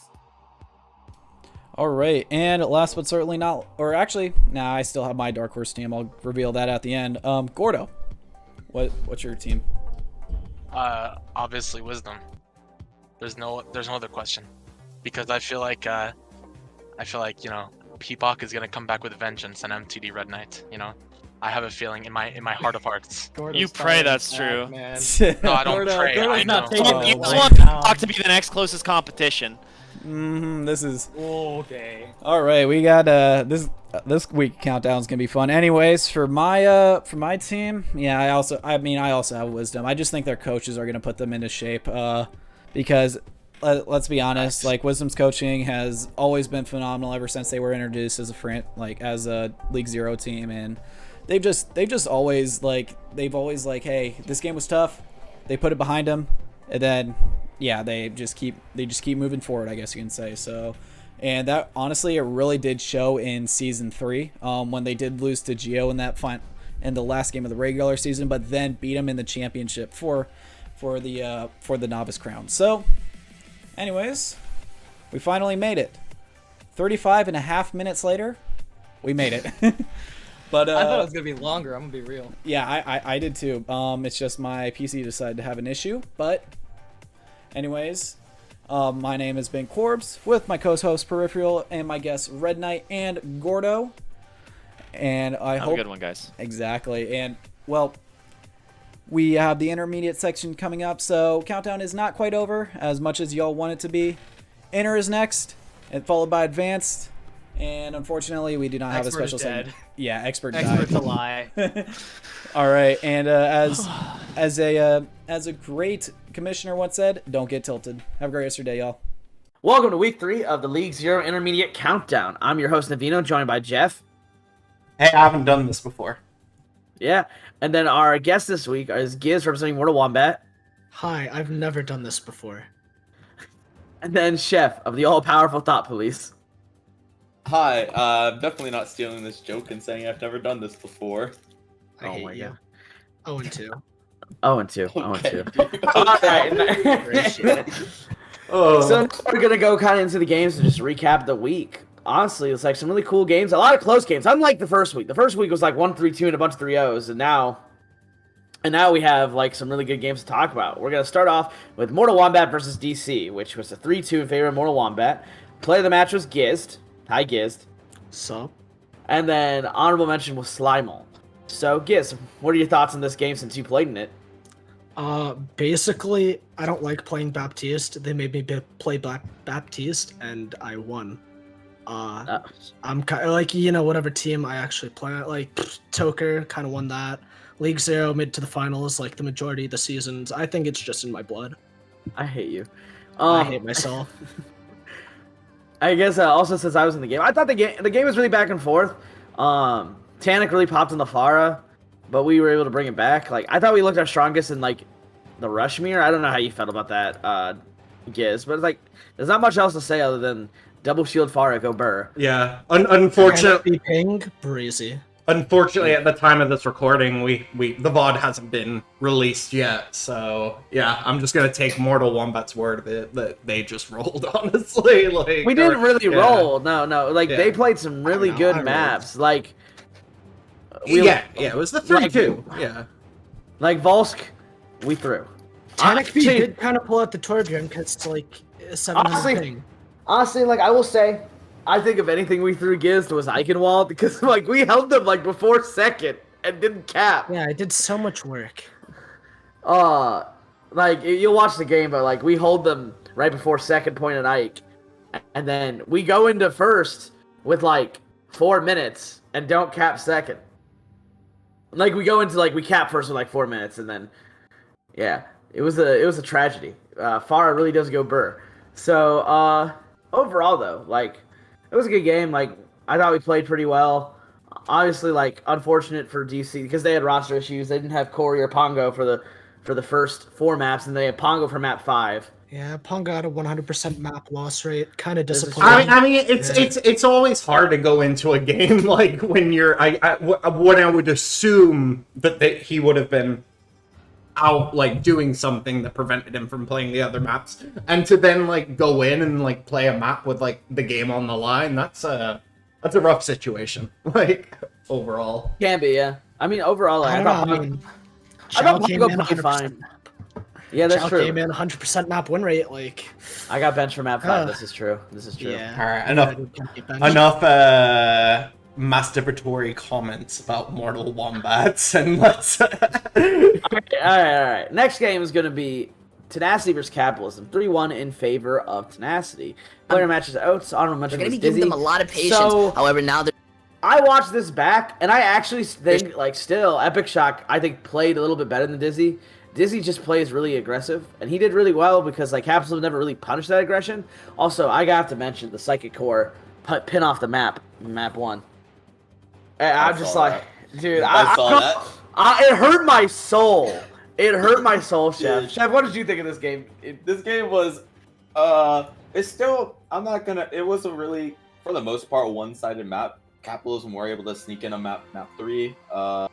All right, and last but certainly not, or actually, I still have my Dark Horse team. I'll reveal that at the end. Gordo, what's your team? Obviously Wisdom. There's no other question, because I feel like P-Bach is gonna come back with vengeance and MTD Red Knight. I have a feeling in my heart of hearts. You pray that's true. Man. No, I don't pray. I know. You just want P-Bach to be the next closest competition. This is Okay. all right. We got this week countdown's gonna be fun. Anyways, for my team, yeah, I also have Wisdom. I just think their coaches are gonna put them into shape. Because let's be honest, like Wisdom's coaching has always been phenomenal ever since they were introduced as a League Zero team, and they've always hey, this game was tough. They put it behind them, and then yeah, they just keep moving forward, I guess you can say. So, and that honestly, it really did show in season 3 when they did lose to Geo in the last game of the regular season, but then beat them in the championship for the Novice crown. So, anyways, we finally made it. 35 and a half minutes later, we made it. But I thought it was gonna be longer. I'm gonna be real. Yeah, I did too. It's just my PC decided to have an issue. But anyways, my name has been Corbs with my co-host Peripheral and my guests Red Knight and Gordo. And I hope a good one, guys. Exactly. And well, we have the intermediate section coming up, so countdown is not quite over as much as y'all want it to be. Inter is next, and followed by advanced. And unfortunately, we do not have a special segment. Yeah, expert died. To lie. All right, and as a great commissioner once said, don't get tilted. Have a great rest of your day, y'all. Welcome to week 3 of the League Zero Intermediate Countdown. I'm your host Navino, joined by Jeff. Hey, I haven't done this before. Yeah, and then our guest this week is Giz representing Mortal Wombat. Hi, I've never done this before. And then Chef of the all-powerful Thought Police. Hi, I'm definitely not stealing this joke and saying I've never done this before. I hate you. 0-2. 0-2. Okay. 0-2. Alright. So we're gonna go kind of into the games and just recap the week. Honestly, it's like some really cool games, a lot of close games. Unlike the first week. The first week was like 1-3-2 and a bunch of 3-0s, and now we have like some really good games to talk about. We're gonna start off with Mortal Wombat versus DC, which was a 3-2 in favor of Mortal Wombat. Player of the match was Gizd. Hi, Gizd. Sup? And then honorable mention was Slimal. So, Giz, what are your thoughts on this game since you played in it? Basically, I don't like playing Baptiste. They made me play Baptiste, and I won. I'm kind of like, whatever team I actually play at, like, Toker kind of won that. League Zero made it to the finals, like, the majority of the seasons. I think it's just in my blood. I hate you. I hate myself. I guess also since I was in the game, I thought the game was really back and forth. Tanic really popped in the Pharah, but we were able to bring it back. Like, I thought we looked our strongest in like the Rushmere. I don't know how you felt about that, Giz, but it's like there's not much else to say other than double shield Pharah, go Burr. Yeah, unfortunately, ping breezy. Unfortunately, at the time of this recording, the VOD hasn't been released yet. So yeah, I'm just gonna take Mortal Wombat's word of it that they just rolled. Honestly, like we didn't really roll. No, like Yeah. they played some really good maps. Like it was the 3-2. Yeah, like Volsk, we threw. Tanic B did kind of pull out the Torbjorn because it's like 700 ping. Honestly, like I will say, I think if anything we threw Giz was Eichenwald because like we held them like before second and didn't cap. Yeah, I did so much work. Like you'll watch the game, but like we hold them right before second point at Ike, and then we go into first with like 4 minutes and don't cap second. Like we go into like we cap first with like 4 minutes, and then yeah, it was a tragedy. Farah really does go Burr. So overall though, like. It was a good game. Like I thought we played pretty well. Obviously, like unfortunate for DC because they had roster issues. They didn't have Corey or Pongo for the first 4 maps, and they had Pongo for map 5. Yeah, Pongo had a 100% map loss rate. Kind of disappointing. I mean, it's always hard to go into a game like when you're. What I would assume that he would have been out like doing something that prevented him from playing the other maps, and to then like go in and like play a map with like the game on the line, that's a rough situation. Like overall, Can be, yeah. I mean overall, like, I thought Pongo played fine. Yeah, that's true. Came in 100% map win rate. Like I got bench for map 5. This is true. Yeah. All right, enough masturbatory comments about Mortal Wombats, and let's. All right. Next game is gonna be Tenacity versus Capitalism. 3-1 in favor of Tenacity. Player matches Oats. Honorable mention They're going was to be giving Dizzy. them a lot of patience. So, However, now they're I watched this back, and I actually think, like, still, Epic Shock, I think, played a little bit better than Dizzy. Dizzy just plays really aggressive, and he did really well because, like, Capitalism never really punished that aggression. Also, I have to mention the Psychic Core pin off the map 1. And I'm just like, dude, I saw that. It hurt my soul. It hurt my soul, Chef. Dude. Chef, what did you think of this game? This game was, it's still, I'm not gonna, it was a really, for the most part, one-sided map. Capitalism were able to sneak in on map 3. For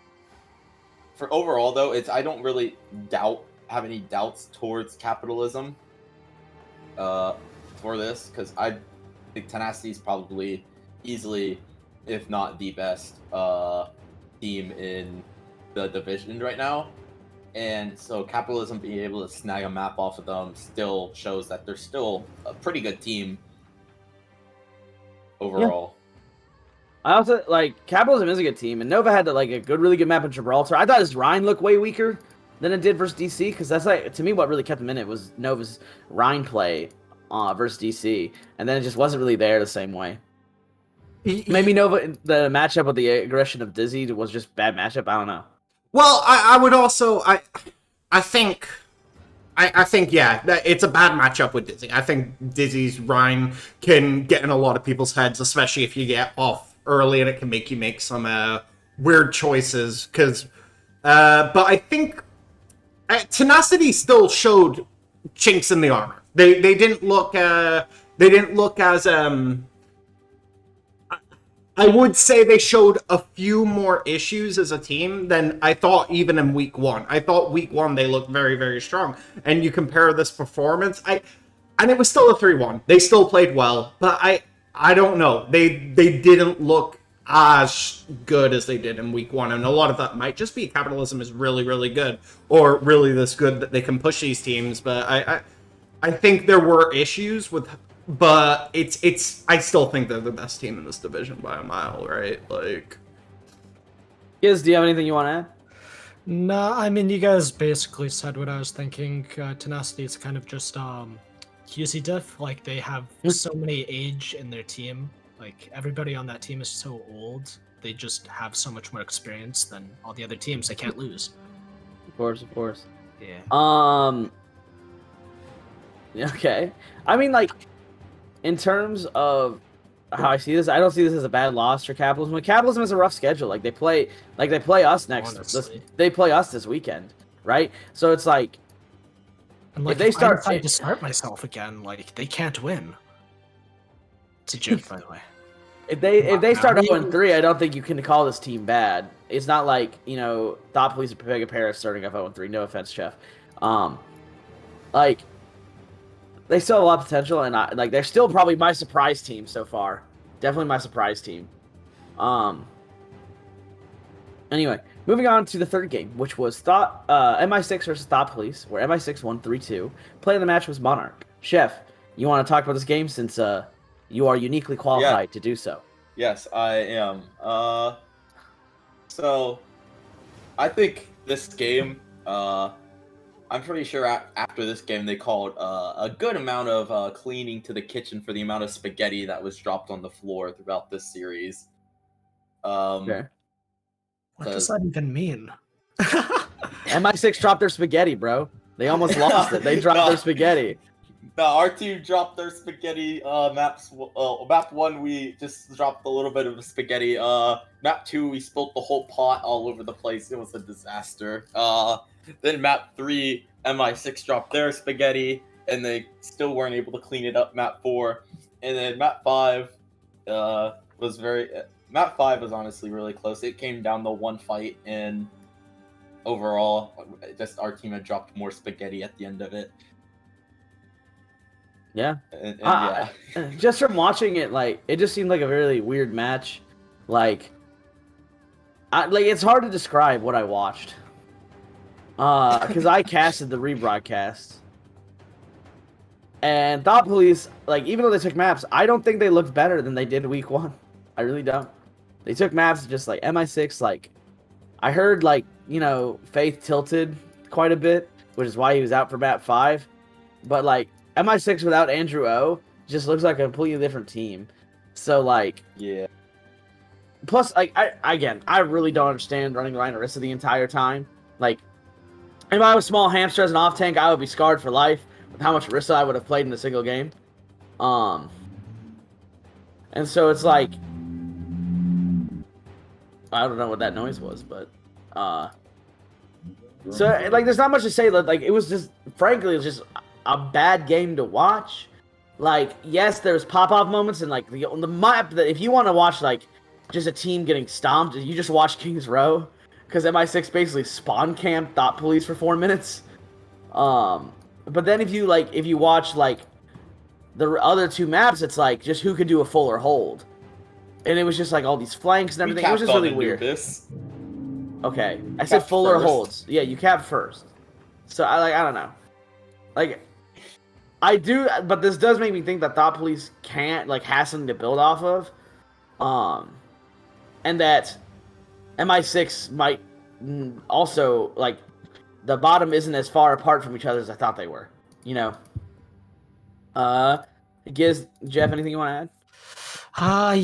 overall, though, I don't really have any doubts towards Capitalism for this, because I think Tenacity is probably easily, if not the best, team in the division right now. And so Capitalism being able to snag a map off of them still shows that they're still a pretty good team overall. I also, like, Capitalism is a good team, and Nova had, like, a really good map in Gibraltar. I thought his Rhine looked way weaker than it did versus DC, because that's, like, to me, what really kept him in it was Nova's Rhine play versus DC, and then it just wasn't really there the same way. Maybe Nova, the matchup with the aggression of Dizzy was just bad matchup, I don't know. Well, I would also, I think, yeah, that it's a bad matchup with Dizzy. I think Dizzy's Rhine can get in a lot of people's heads, especially if you get off early, and it can make you make some weird choices. But I think Tenacity still showed chinks in the armor. They didn't look as I would say they showed a few more issues as a team than I thought even in week 1. I thought week 1 they looked very, very strong. And you compare this performance, and it was still a 3-1. They still played well, but I don't know. They didn't look as good as they did in week 1, and a lot of that might just be Capitalism is really, really good, or really this good that they can push these teams. But I think there were issues with. But I still think they're the best team in this division by a mile, right? Like, Giz, do you have anything you want to add? Nah, I mean, you guys basically said what I was thinking. Tenacity is kind of just QC diff. Like, they have so many age in their team. Like, everybody on that team is so old. They just have so much more experience than all the other teams. They can't lose. Of course. Yeah. Okay. I mean, like, in terms of how I see this, I don't see this as a bad loss for Capitalism. Like, Capitalism has a rough schedule. They play us they play us this weekend, right? So it's like, and like, if they start I decide to start myself again, like, they can't win. It's a joke, by the way. If they start 0-3, I don't think you can call this team bad. It's not like, Thought Police or Pega Paris starting off 0-3. No offense, Chef. Like, they still have a lot of potential, and they're still probably my surprise team so far. Definitely my surprise team. Anyway, moving on to the third game, which was MI6 versus Thought Police, where MI6 won 3-2. Player of the match was Monarch. Chef, you want to talk about this game since you are uniquely qualified to do so? Yes, I am. So, I think this game, I'm pretty sure after this game they called a good amount of cleaning to the kitchen for the amount of spaghetti that was dropped on the floor throughout this series. Okay. What does that even mean? MI6 dropped their spaghetti, bro. They almost lost it. They dropped their spaghetti. No, our team dropped their spaghetti maps. Map 1, we just dropped a little bit of spaghetti. Map 2, we spilled the whole pot all over the place. It was a disaster. Then map 3, MI6 dropped their spaghetti, and they still weren't able to clean it up. Map 4, and then map 5 Map 5 was honestly really close. It came down to one fight, and overall, just our team had dropped more spaghetti at the end of it. Yeah. And yeah. Just from watching it, like, it just seemed like a really weird match. Like, it's hard to describe what I watched. Because I casted the rebroadcast. And Thought Police, like, even though they took maps, I don't think they looked better than they did week 1. I really don't. They took maps just like MI6, like, I heard, like, Faith tilted quite a bit. which is why he was out for map 5. But like MI6 without Andrew O just looks like a completely different team. So like, Yeah. plus like I really don't understand running Ryan Orisa the entire time. Like, if I was small hamster as an off tank, I would be scarred for life with how much Orisa I would have played in a single game. And so it's like, I don't know what that noise was, but so like there's not much to say. Like it was just, frankly, it was just a bad game to watch. Like, yes, there's pop-off moments, and like the map that if you want to watch like just a team getting stomped, you just watch Kings Row, because MI6 basically spawn camped Thought Police for 4 minutes. But then if you watch like the other 2 maps, it's like just who could do a fuller hold, and it was just like all these flanks and everything. It was just really weird. Okay, I said fuller holds. Yeah, you cap first. So I don't know. Like, I do, but this does make me think that Thought Police has something to build off of, and that MI6 might also, like, the bottom isn't as far apart from each other as I thought they were. You know. Giz, Jeff, anything you want to add?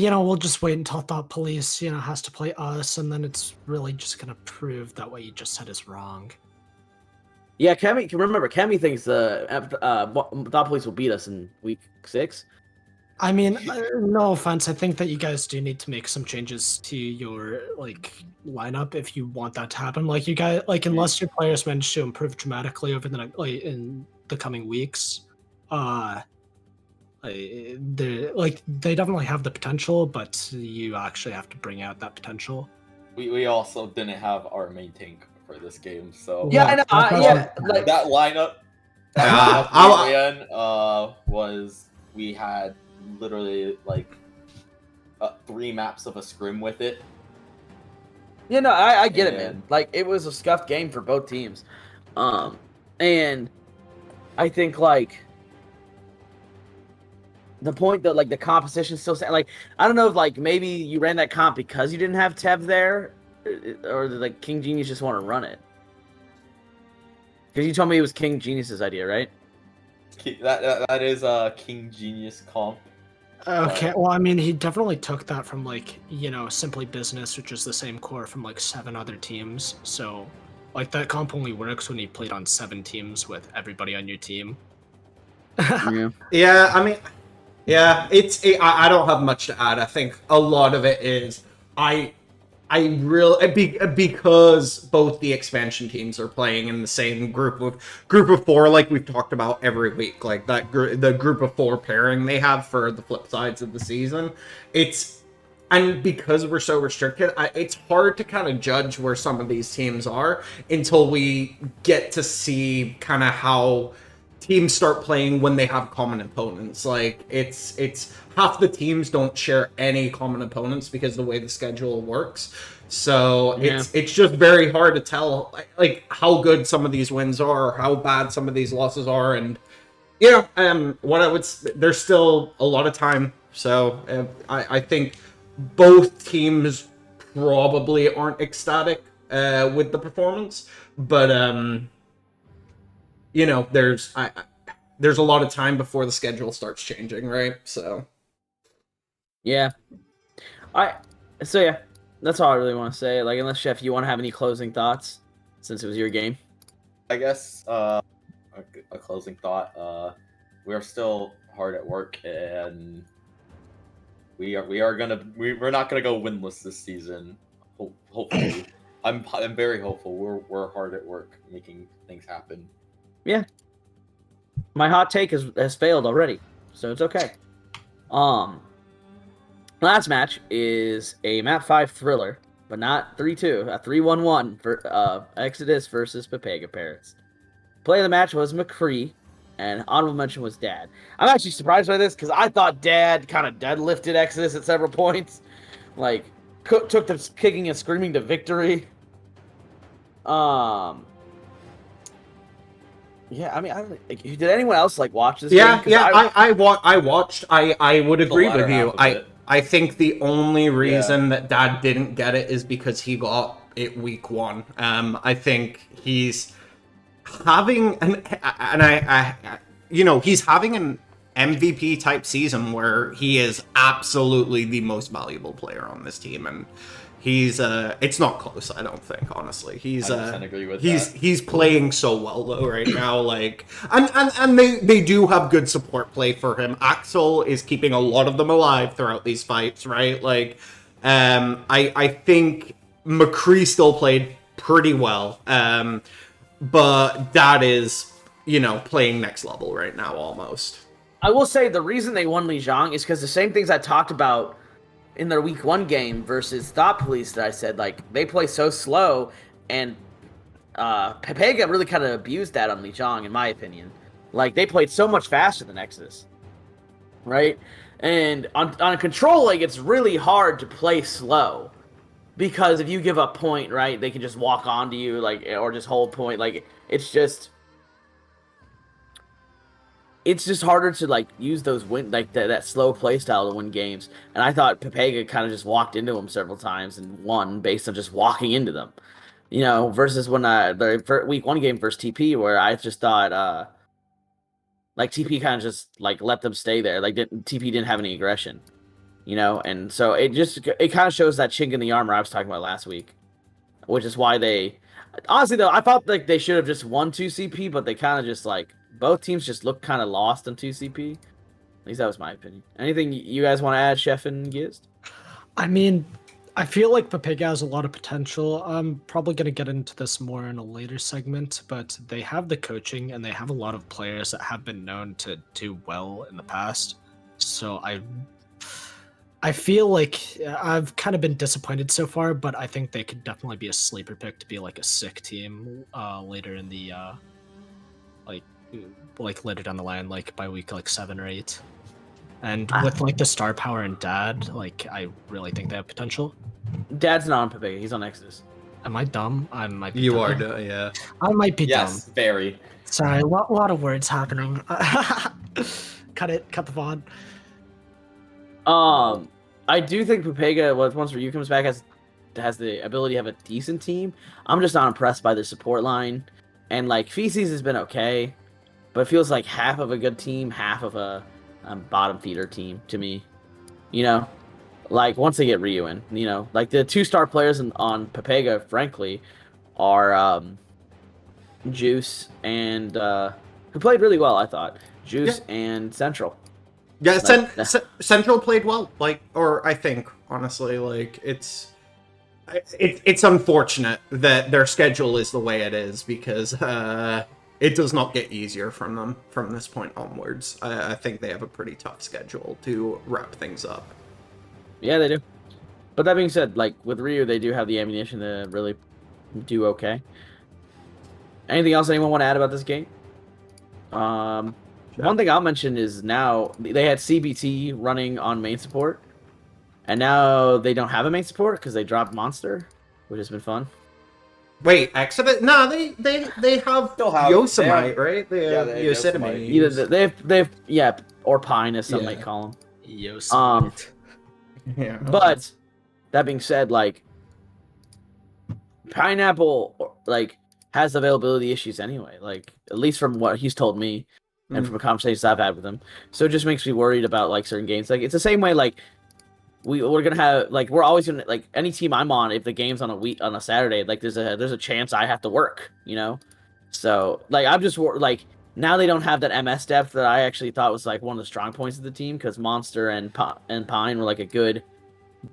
We'll just wait until Thought Police, has to play us, and then it's really just gonna prove that what you just said is wrong. Yeah, Kemi thinks Thought Police will beat us in week 6. I mean, no offense, I think that you guys do need to make some changes to your lineup if you want that to happen. Like, you guys, unless your players manage to improve dramatically over the in the coming weeks, they definitely have the potential, but you actually have to bring out that potential. We also didn't have our main tank for this game, so yeah, I know. Like that lineup. We had literally 3 maps of a scrim with it. Yeah, no, I get it, man. Like, it was a scuffed game for both teams, and I think the point that the composition still I don't know if maybe you ran that comp because you didn't have Tev there, or did King Genius just want to run it? Because you told me it was King Genius's idea, right? That is a King Genius comp. Okay, well, I mean, he definitely took that from Simply Business, which is the same core from 7 other teams. So that comp only works when you played on 7 teams with everybody on your team. Yeah, I mean, yeah, I don't have much to add. I think a lot of it is because both the expansion teams are playing in the same group of 4, like we've talked about every week, the group of 4 pairing they have for the flip sides of the season. And because we're so restricted, it's hard to kind of judge where some of these teams are until we get to see kind of how teams start playing when they have common opponents. It's half the teams don't share any common opponents because of the way the schedule works. So it's just very hard to tell how good some of these wins are, or how bad some of these losses are, and there's still a lot of time. So I think both teams probably aren't ecstatic with the performance, but there's a lot of time before the schedule starts changing, right? So yeah, that's all I really want to say. Unless Chef, you want to have any closing thoughts, since it was your game. I guess a closing thought. We are still hard at work, and we're not gonna go winless this season. Hopefully, I'm very hopeful. We're hard at work making things happen. Yeah, my hot take has failed already, so it's okay. Last match is a map 5 thriller, but not 3-2, a 3-1-1 for Exodus versus Pepega Parrots. Play of the match was McCree, and honorable mention was Dad. I'm actually surprised by this because I thought Dad kind of deadlifted Exodus at several points, took them kicking and screaming to victory. Yeah, I mean, did anyone else watch this? Yeah, game? I watched. I would agree with you. I think the only reason that Dad didn't get it is because he got it week 1. I think he's having he's having an MVP type season where he is absolutely the most valuable player on this team, and he's it's not close, I don't think, honestly. He's 100% agree with he's playing so well though right now, like, and they do have good support play for him. Axel is keeping a lot of them alive throughout these fights, right? Like, I think McCree still played pretty well, but that is, playing next level right now almost. I will say the reason they won Lijiang is because the same things I talked about in their week 1 game versus Thought Police that I said, like, they play so slow, and Pepega really kind of abused that on Lijiang, in my opinion. Like, they played so much faster than Exodus, right? And on Control League, it's really hard to play slow, because if you give up point, right, they can just walk onto you, like, or just hold point. Like, it's just harder to, like, use those that slow play style to win games. And I thought Pepega kind of just walked into them several times and won based on just walking into them, versus when the week 1 game versus TP, where I just thought like TP kind of just like let them stay there. Like TP didn't have any aggression, and so it kind of shows that chink in the armor I was talking about last week, which is why they honestly though I thought like they should have just won 2CP, but they kind of just like both teams just looked kind of lost on 2CP. At least that was my opinion. Anything you guys want to add, Chef and Gizd? I mean, I feel like Pepega has a lot of potential. I'm probably going to get into this more in a later segment, but they have the coaching and they have a lot of players that have been known to do well in the past. So I feel like I've kind of been disappointed so far, but I think they could definitely be a sleeper pick to be like a sick team later in the like later down the line, like by week like 7 or 8. And with like the star power and Dad, like I really think they have potential. Dad's not on Pepega, he's on Exodus. Am I dumb? I might be You dumb. are, yeah. I might be Yes, dumb. very. Sorry, a lot of words happening. Cut the VOD. I do think Pepega, once Ryu comes back, has the ability to have a decent team. I'm just not impressed by their support line. And like Feces has been okay, but it feels like half of a good team, half of a bottom feeder team to me. Like once they get Ryu in, like the 2-star players on Pepega, frankly, are Juice and who played really well, I thought. Juice and Central. Yeah, Central played well, I think, honestly, it's unfortunate that their schedule is the way it is, because it does not get easier from them from this point onwards. I think they have a pretty tough schedule to wrap things up. Yeah, they do. But that being said, like with Ryu, they do have the ammunition to really do okay. Anything else anyone want to add about this game? One thing I'll mention is now they had CBT running on main support, and now they don't have a main support because they dropped Monster, which has been fun. Wait, Exodus? No, they have Yosemite, right? They have Yosemite. Either they have or Pine, as some might call them. Yosemite. Yeah. But that being said, like Pineapple, like has availability issues anyway. Like at least from what he's told me, and from the conversations I've had with him. So it just makes me worried about like certain games. Like it's the same way like we're gonna have like we're always gonna like any team I'm on, if the game's on a Saturday, like there's a chance I have to work, So like I'm just like now they don't have that MS depth that I actually thought was like one of the strong points of the team, because Monster and Pine were like a good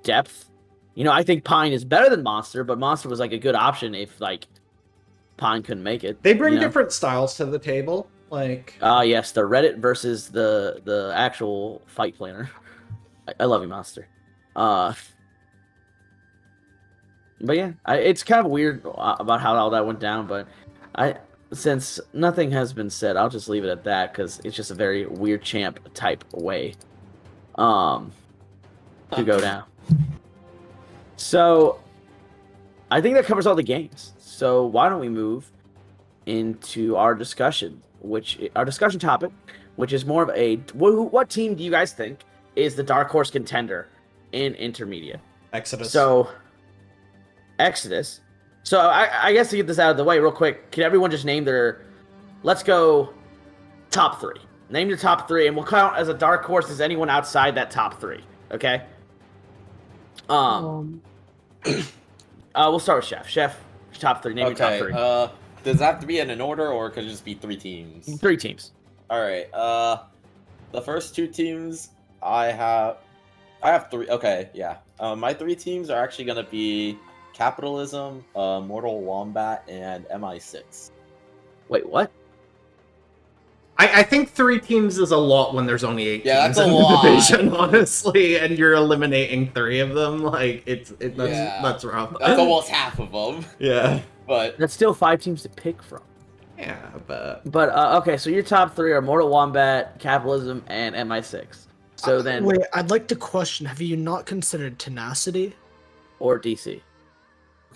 depth. I think Pine is better than Monster, but Monster was like a good option if like Pine couldn't make it. They bring different styles to the table. Like yes, the Reddit versus the actual fight planner. I love you, Monster. But yeah, it's kind of weird about how all that went down. But since nothing has been said, I'll just leave it at that, because it's just a very weird champ type way to go down. So I think that covers all the games. So why don't we move into our discussion topic, which is more of a what team do you guys think is the dark horse contender in Intermediate? Exodus. So Exodus, So I guess to get this out of the way real quick, can everyone just name their? Let's go top 3. Name your top 3, and we'll count as a dark horse as anyone outside that top 3. Okay. We'll start with Chef. Chef, top 3. Name your top 3. Does it have to be in an order, or could it just be 3 teams? 3 teams. All right. The first 2 teams I have 3. Okay, yeah. My 3 teams are actually gonna be Capitalism, Mortal Wombat, and MI6. Wait, what? I think 3 teams is a lot when there's only 8 Yeah, teams that's a in the lot. division, honestly, and you're eliminating 3 of them. Like that's rough. That's almost half of them. Yeah. But That's still 5 teams to pick from. Yeah, but But okay, so your top 3 are Mortal Wombat, Capitalism, and MI6. So then, Wait, I'd like to question: have you not considered Tenacity? or DC.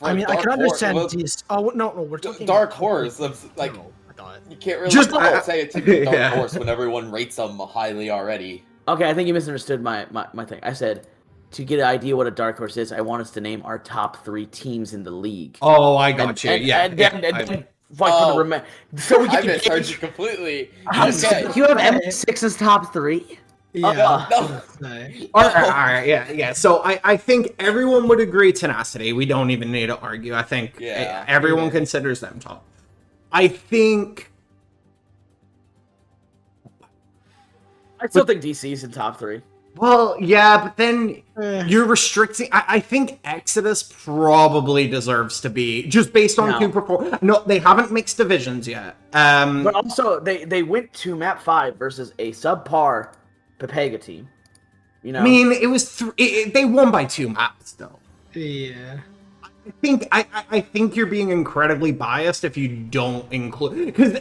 I mean, I Dark can understand Horse, these. Oh no, we're talking Dark about- Horse. That's like No, I thought. you can't really Just- say a team is Dark yeah. Horse when everyone rates them highly already. Okay, I think you misunderstood my thing. I said, to get an idea what a dark horse is, I want us to name our top 3 teams in the league. oh, I got you. And Yeah. then I- fight for the remain. So we I get to misheard gauge. you completely. How- Okay. You have MI6 as top 3? Yeah. No. Okay. all right, yeah. So I think everyone would agree Tenacity. We don't even need to argue. I think Yeah. everyone considers them top. I think I still think DC's in top 3. well, yeah, but then Eh. you're restricting. I think Exodus probably deserves to be just based on No. who perform. No, they haven't mixed divisions yet. But also, they went to map 5 versus a subpar Pepega team. You know, I mean, it was they won by 2 maps though. Yeah. I think you're being incredibly biased if you don't include because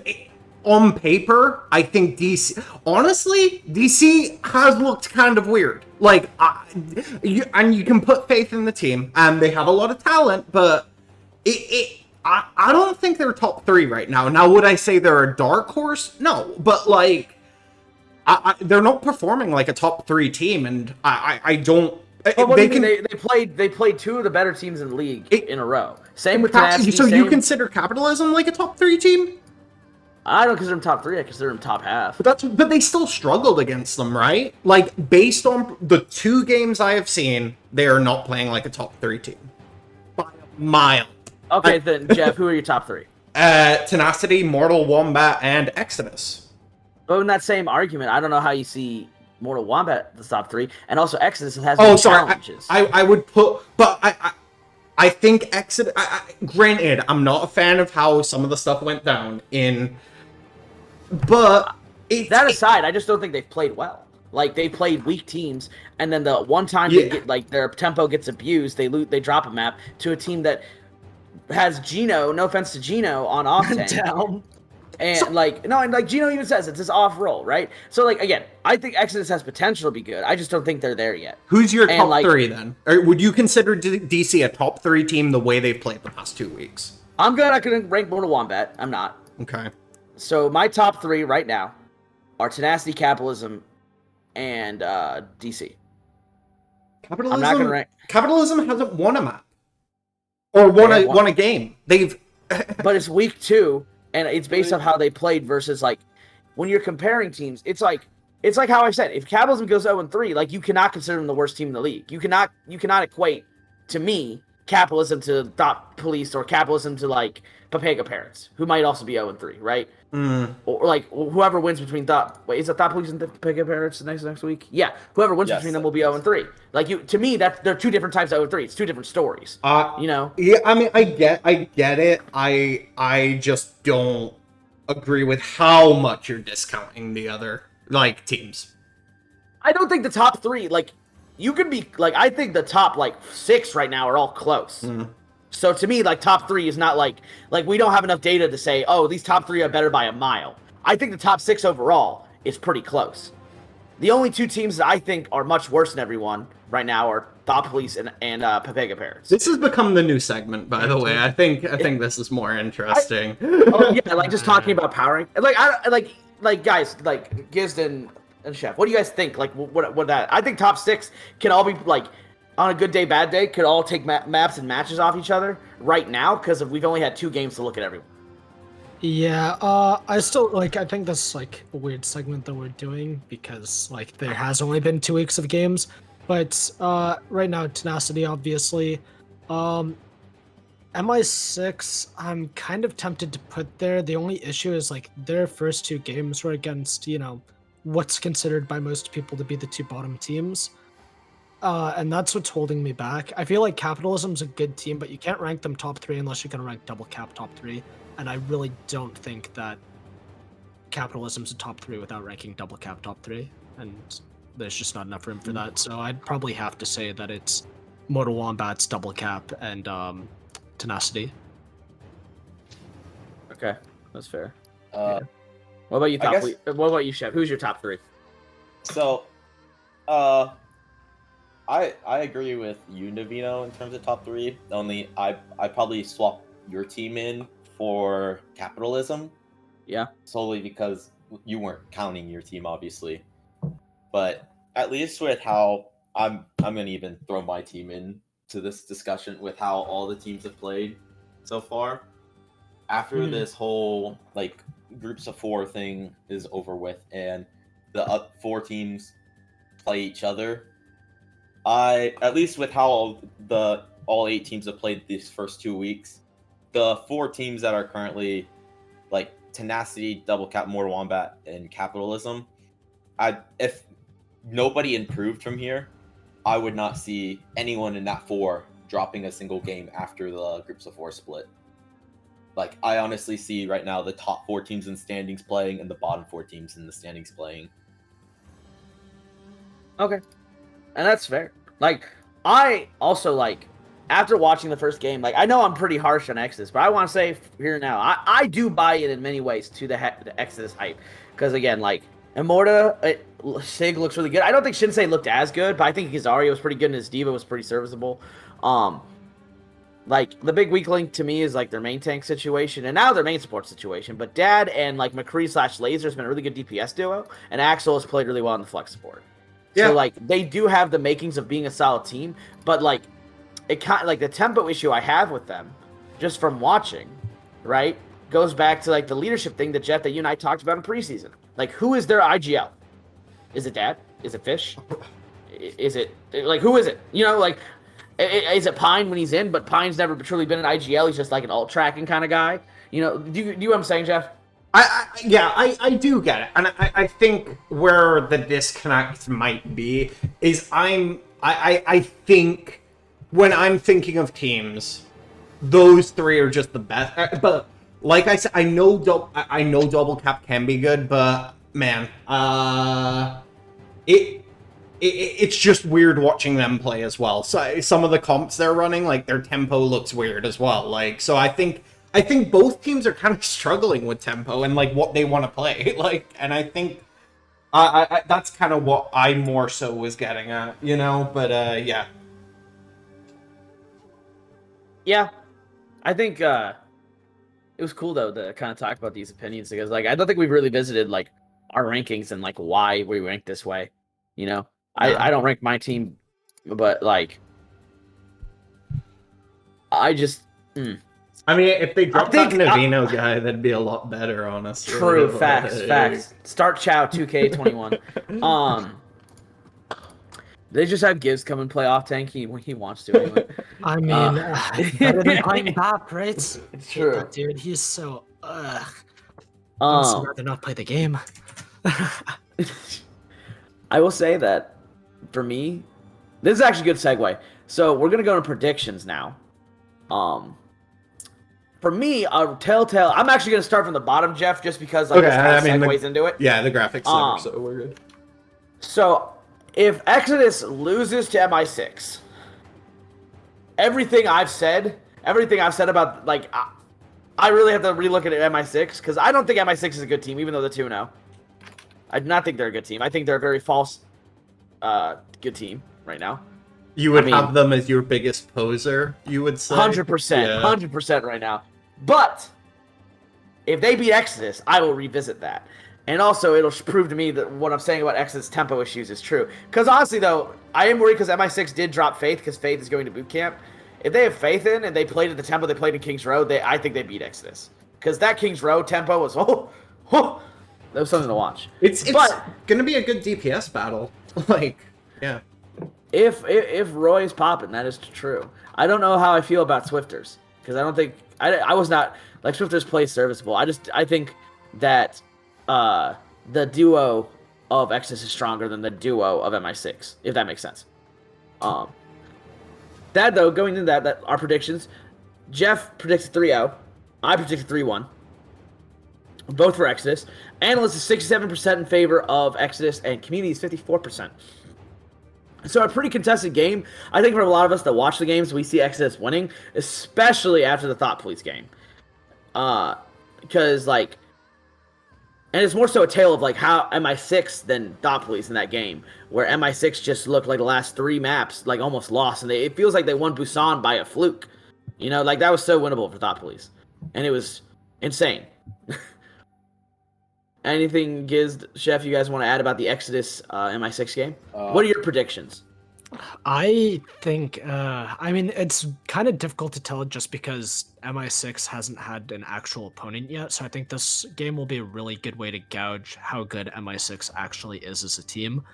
on paper I think DC honestly DC has looked kind of weird. Like and you can put faith in the team and they have a lot of talent, but I don't think they're top 3 right now. Now would I say they're a dark horse? No, but like they're not performing like a top 3 team, and I don't. But what they do you mean? They played 2 of the better teams in the league in a row. Same with Tenacity. So you same- consider Capitalism like a top 3 team? I don't consider them top 3. I consider them top half. But they still struggled against them, right? Like based on the 2 games I have seen, they are not playing like a top 3 team by a mile. Okay, then Jeff, who are your top 3? Tenacity, Mortal Wombat, and Exodus. But in that same argument, I don't know how you see Mortal Wombat the top 3, and also Exodus has Oh, no sorry. challenges. I would put, but I think Exodus. Granted, I'm not a fan of how some of the stuff went down in, but That aside, I just don't think they've played well. Like they played weak teams, and then the one time Yeah. they get like their tempo gets abused, they drop a map to a team that has Gino. No offense to Gino on off tank. Down. And and Gino even says it's his off roll, right? So like again, I think Exodus has potential to be good. I just don't think they're there yet. Who's your And, top like- 3 then? Or would you consider DC a top 3 team the way they've played the past 2 weeks? I'm not gonna rank Mortal Wombat. I'm not. Okay. So my top 3 right now are Tenacity, Capitalism, and DC. Capitalism. I'm not gonna rank, Capitalism hasn't won a map or won They a have won- won a game. They've but it's week 2, and it's based off how they played versus like when you're comparing teams. It's like how I said, if Capitalism goes 0-3, like you cannot consider them the worst team in the league. You cannot equate to me Capitalism to Thought Police or Capitalism to like Pepega Parents, who might also be 0-3, right? Or like whoever wins between Thought. Wait, is it Thought Police and Pepega Parents next week? Yeah, whoever wins Yes, between them will be 0-3. Like to me, they're 2 different types of 0-3. It's 2 different stories. You know. Yeah, I mean, I get it. I just don't agree with how much you're discounting the other like teams. I don't think the top 3, like, you could be, like, I think the top, like, 6 right now are all close. So to me, like, top 3 is not, like, we don't have enough data to say, oh, these top 3 are better by a mile. I think the top 6 overall is pretty close. The only 2 teams that I think are much worse than everyone right now are Thought Police and Pepega Parents. This has become the new segment, by the way. I think this is more interesting. Oh, yeah, like, just talking about powering. Like, guys, like, Gizd and Chef, what do you guys think? Like, what that? I think top 6 can all be, like, on a good day, bad day, could all take maps and matches off each other right now because we've only had 2 games to look at everyone. Yeah, I still like. I think that's like a weird segment that we're doing because like there has only been 2 weeks of games, but right now Tenacity obviously, MI6 I'm kind of tempted to put there. The only issue is like their first 2 games were against what's considered by most people to be the 2 bottom teams. And that's what's holding me back. I feel like Capitalism's a good team, but you can't rank them top 3 unless you're going to rank Double Cap top 3. And I really don't think that Capitalism's a top 3 without ranking Double Cap top 3. And there's just not enough room for that. So I'd probably have to say that it's Mortal Wombats, Double Cap, and Tenacity. Okay, that's fair. Uh, What about you, I guess- What about you, Chef? Who's your top 3? So, I agree with you, Navino, in terms of top 3. Only I probably swap your team in for Capitalism. Yeah. Solely because you weren't counting your team, obviously. But at least with how I'm gonna even throw my team in to this discussion with how all the teams have played so far. After this whole like groups of 4 thing is over with and the 4 teams play each other, at least with how all 8 teams have played these first 2 weeks, the 4 teams that are currently like Tenacity, Double Cap, Mortal Wombat, and Capitalism, if nobody improved from here, I would not see anyone in that 4 dropping a single game after the groups of 4 split. Like, I honestly see right now the top 4 teams in standings playing and the bottom 4 teams in the standings playing. Okay. And that's fair. Like, I also, like, after watching the first game, like, I know I'm pretty harsh on Exodus, but I want to say here now, I do buy it in many ways to the Exodus hype. Because, again, like, Immorta, Sig looks really good. I don't think Shinsei looked as good, but I think Kizaria was pretty good and his Diva was pretty serviceable. Like, the big weak link to me is, like, their main tank situation, and now their main support situation. But Dad and, like, McCree/Laser has been a really good DPS duo, and Axel has played really well on the flex support. Yeah. So, like, they do have the makings of being a solid team, but, like, it kind of, like, the tempo issue I have with them, just from watching, right, goes back to, like, the leadership thing that Jeff, that you and I talked about in preseason. Like, who is their IGL? Is it Dad? Is it Fish? Is it, like, who is it? You know, like, is it Pine when he's in? But Pine's never truly been an IGL. He's just like an alt tracking kind of guy. You know, do you know what I'm saying, Jeff? I do get it, and I think where the disconnect might be is I think when I'm thinking of teams, those 3 are just the best. But like I said, I know Double Cap can be good, but man, it's just weird watching them play as well. So some of the comps they're running, like their tempo looks weird as well. Like, so I think both teams are kind of struggling with tempo and like what they want to play. Like, and I think I that's kind of what I more so was getting at, you know. But yeah. Yeah, I think it was cool though to kind of talk about these opinions because like I don't think we've really visited like our rankings and like why we rank this way. You know, I don't rank my team, but like I just. I mean, if they dropped that Navino guy, that'd be a lot better, honestly. True, facts. Start Chow 2K21. They just have Gibbs come and play off tank when he wants to. Anyway. I mean, better than playing Bap, right? It's true. That dude, he's so. I'd rather not play the game. I will say that for me, this is actually a good segue. So we're gonna go to predictions now. For me, Telltale. I'm actually gonna start from the bottom, Jeff, just because like this kind of segues into it. Yeah, the graphics never so we're good. So, if Exodus loses to MI6, everything I've said about like, I really have to relook at MI6 because I don't think MI6 is a good team, even though the 2-0. I do not think they're a good team. I think they're a very false, good team right now. You would have them as your biggest poser, you would say? 100%. 100% right now. But if they beat Exodus, I will revisit that. And also, it'll prove to me that what I'm saying about Exodus tempo issues is true. Because honestly, though, I am worried because MI6 did drop Faith because Faith is going to boot camp. If they have Faith in and they played at the tempo they played in Kings Row, I think they beat Exodus. Because that Kings Row tempo was, that was something to watch. It's going to be a good DPS battle. Like, yeah. If Roy's popping, that is true. I don't know how I feel about Swifters. Because I don't think, I was not, like, Swifters play serviceable. I think that the duo of Exodus is stronger than the duo of MI6, if that makes sense. That though, going into that our predictions, Jeff predicted 3-0, I predicted 3-1, both for Exodus. Analysts is 67% in favor of Exodus, and community is 54%. So a pretty contested game. I think for a lot of us that watch the games, we see Exodus winning, especially after the Thought Police game, because like. And it's more so a tale of like how MI6 than Thought Police in that game, where MI6 just looked like the last 3 maps like almost lost, and it feels like they won Busan by a fluke. You know, like that was so winnable for Thought Police, and it was insane. Anything, Giz, Chef, you guys want to add about the Exodus MI6 game? What are your predictions? I think, I mean, it's kind of difficult to tell just because MI6 hasn't had an actual opponent yet, so I think this game will be a really good way to gauge how good MI6 actually is as a team.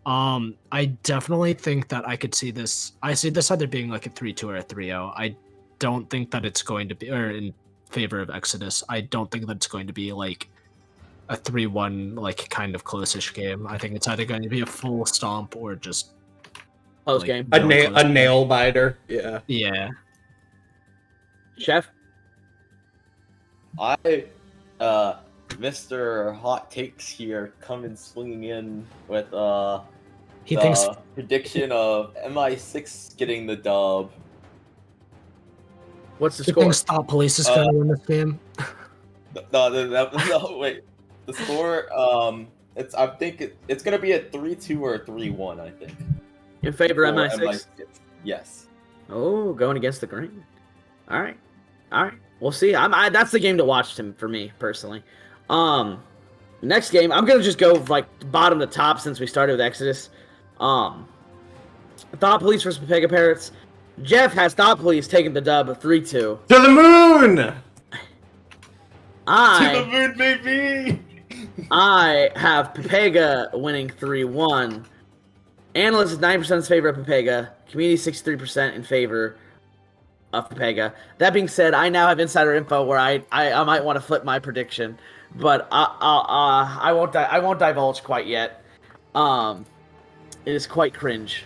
I definitely think that I see this either being like a 3-2 or a 3-0. I don't think that it's going to be, or in favor of Exodus, I don't think that it's going to be like a 3-1, like kind of close-ish game. I think it's either going to be a full stomp or just close like, game. A nail biter. Yeah. Yeah. Chef? Mr. Hot Takes here coming swinging in with He thinks prediction of MI6 getting the dub. What's the he score? thinks Thought Police is going to win this game. No, wait. The score, I think it's gonna be a 3-2 or a 3-1. I think. In favor of For MI6? Yes. Oh, going against the grain. All right. We'll see. That's the game to watch for me personally. Next game, I'm gonna just go like bottom to top since we started with Exodus. Thought Police versus Pega Parrots. Jeff has Thought Police taking the dub of 3-2. To the moon! To the moon, baby! I have Pepega winning 3-1. Analyst is 9% in favor of Pepega. Community 63% in favor of Pepega. That being said, I now have insider info where I might want to flip my prediction, but I won't divulge quite yet. It is quite cringe.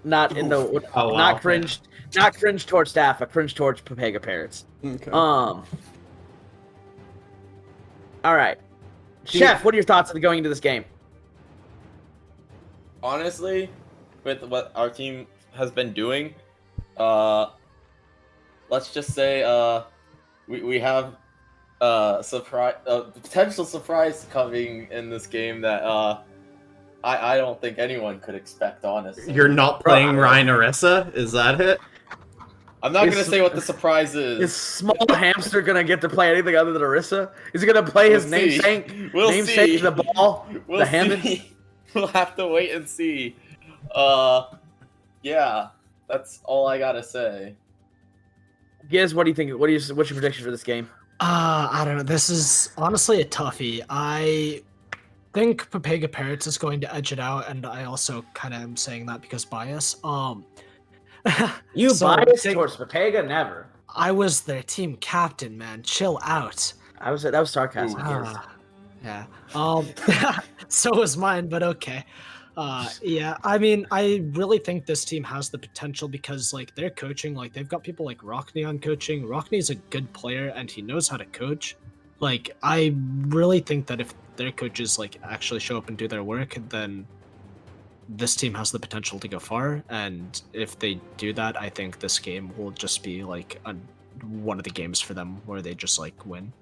Not in the not cringe towards staff, but cringe towards Pepega Parrots. Okay. All right. Chef, what are your thoughts on going into this game? Honestly, with what our team has been doing, let's just say we have potential surprise coming in this game that I don't think anyone could expect. Honestly, You're not playing Ryan Orisa? Is that it? I'm not gonna say what the surprise is. Is Small Hamster gonna get to play anything other than Orisa? Is he gonna play his namesake? See. The ball, We'll the Hammond? see. We'll have to wait and see. Yeah, that's all I gotta say. Giz, what do you think? What's your prediction for this game? I don't know. This is honestly a toughie. I think Pepega Parrots is going to edge it out, and I also kind of am saying that because bias. You so biased towards Pepega? Never. I was their team captain, man. Chill out. That was sarcasm. Giz. Yeah. So was mine, but okay. Yeah, I mean, I really think this team has the potential because, like, they're coaching, like, they've got people like Rockney on coaching. Rockney's a good player, and he knows how to coach. Like, I really think that if their coaches, like, actually show up and do their work, then this team has the potential to go far, and if they do that, I think this game will just be, like, one of the games for them where they just, like, win.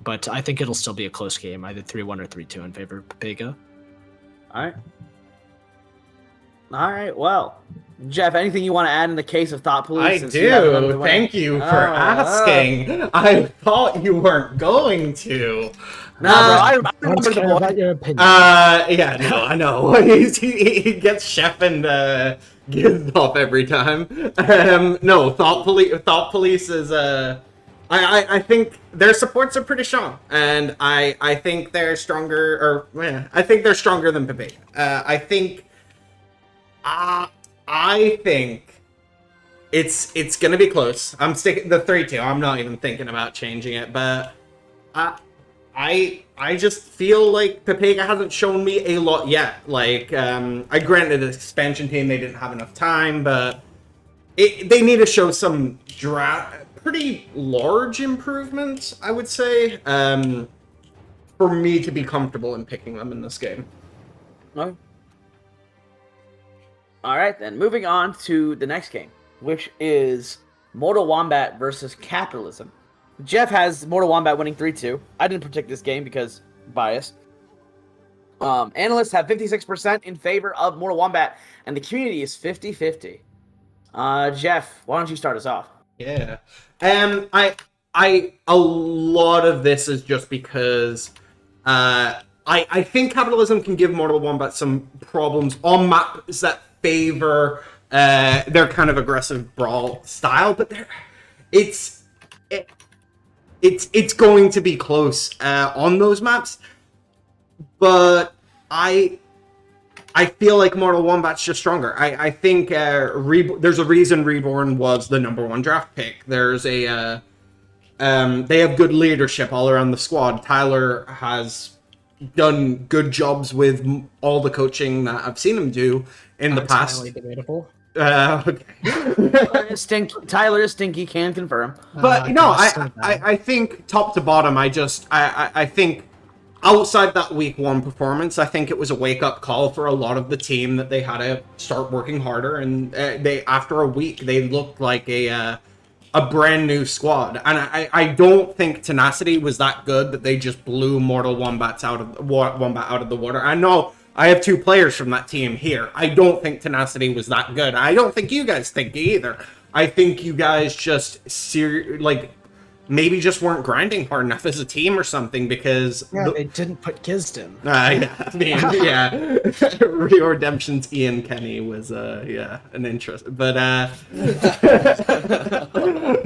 But I think it'll still be a close game, either 3-1 or 3-2 in favor of Pepega. All right. All right. Well, Jeff, anything you want to add in the case of Thought Police? I since you haven't done do. the win? Thank you for Oh, asking. I thought you weren't going to. Nah, bro. I I don't remember the care boy. about your opinion. Yeah, no, I know. He gets Chef and gives off every time. No, Thought Police is I think their supports are pretty strong, and I think they're stronger, or yeah, I think they're stronger than Pepe. I think it's gonna be close. I'm sticking the 3-2. I'm not even thinking about changing it, but I just feel like Pepega hasn't shown me a lot yet. Like, I granted the expansion team, they didn't have enough time, but they need to show some pretty large improvements, I would say, for me to be comfortable in picking them in this game. Okay. All right, then. Moving on to the next game, which is Mortal Wombat versus Capitalism. Jeff has Mortal Wombat winning 3-2. I didn't predict this game because bias. Analysts have 56% in favor of Mortal Wombat, and the community is 50-50. Jeff, why don't you start us off? Yeah. A lot of this is just because I think Capitalism can give Mortal Wombat some problems on maps that favor their kind of aggressive brawl style, but it's going to be close on those maps. But I feel like Mortal Wombat's just stronger. I think there's a reason Reborn was the #1 draft pick. There's they have good leadership all around the squad. Tyler has done good jobs with all the coaching that I've seen him do in the past. Highly debatable. Okay. Tyler is stinky, can confirm. But I think top to bottom, I think outside that week 1 performance, I think it was a wake up call for a lot of the team that they had to start working harder, and they after a week they looked like a brand new squad. And I don't think Tenacity was that good that they just blew Mortal Wombat out of the water. I know I have 2 players from that team here. I don't think Tenacity was that good. I don't think you guys think either. I think you guys just maybe just weren't grinding hard enough as a team or something, because they didn't put Gisden. yeah. Rio Redemption's Ian Kenny was an interest, but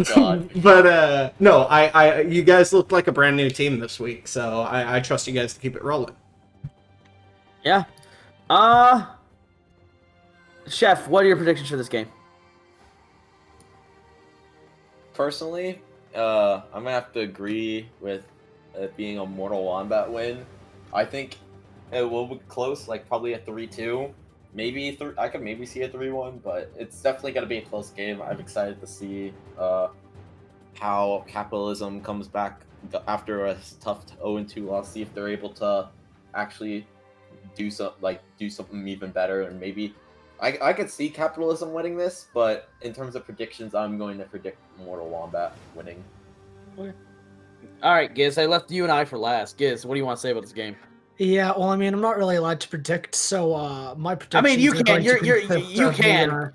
God. but no, I you guys look like a brand new team this week, so I trust you guys to keep it rolling. Yeah. Chef, what are your predictions for this game? Personally, I'm gonna have to agree with it being a Mortal Wombat win. I think it will be close, like probably a 3-2. Maybe I could maybe see a 3-1, but it's definitely gonna be a close game. I'm excited to see how Capitalism comes back after a tough 0-2 loss. See if they're able to actually do something even better, and maybe I could see Capitalism winning this, but in terms of predictions, I'm going to predict Mortal Wombat winning. All right, Giz, I left you and I for last. Giz, what do you want to say about this game? Yeah, well, I mean, I'm not really allowed to predict, so my predictions. I mean, you are can. going to You can.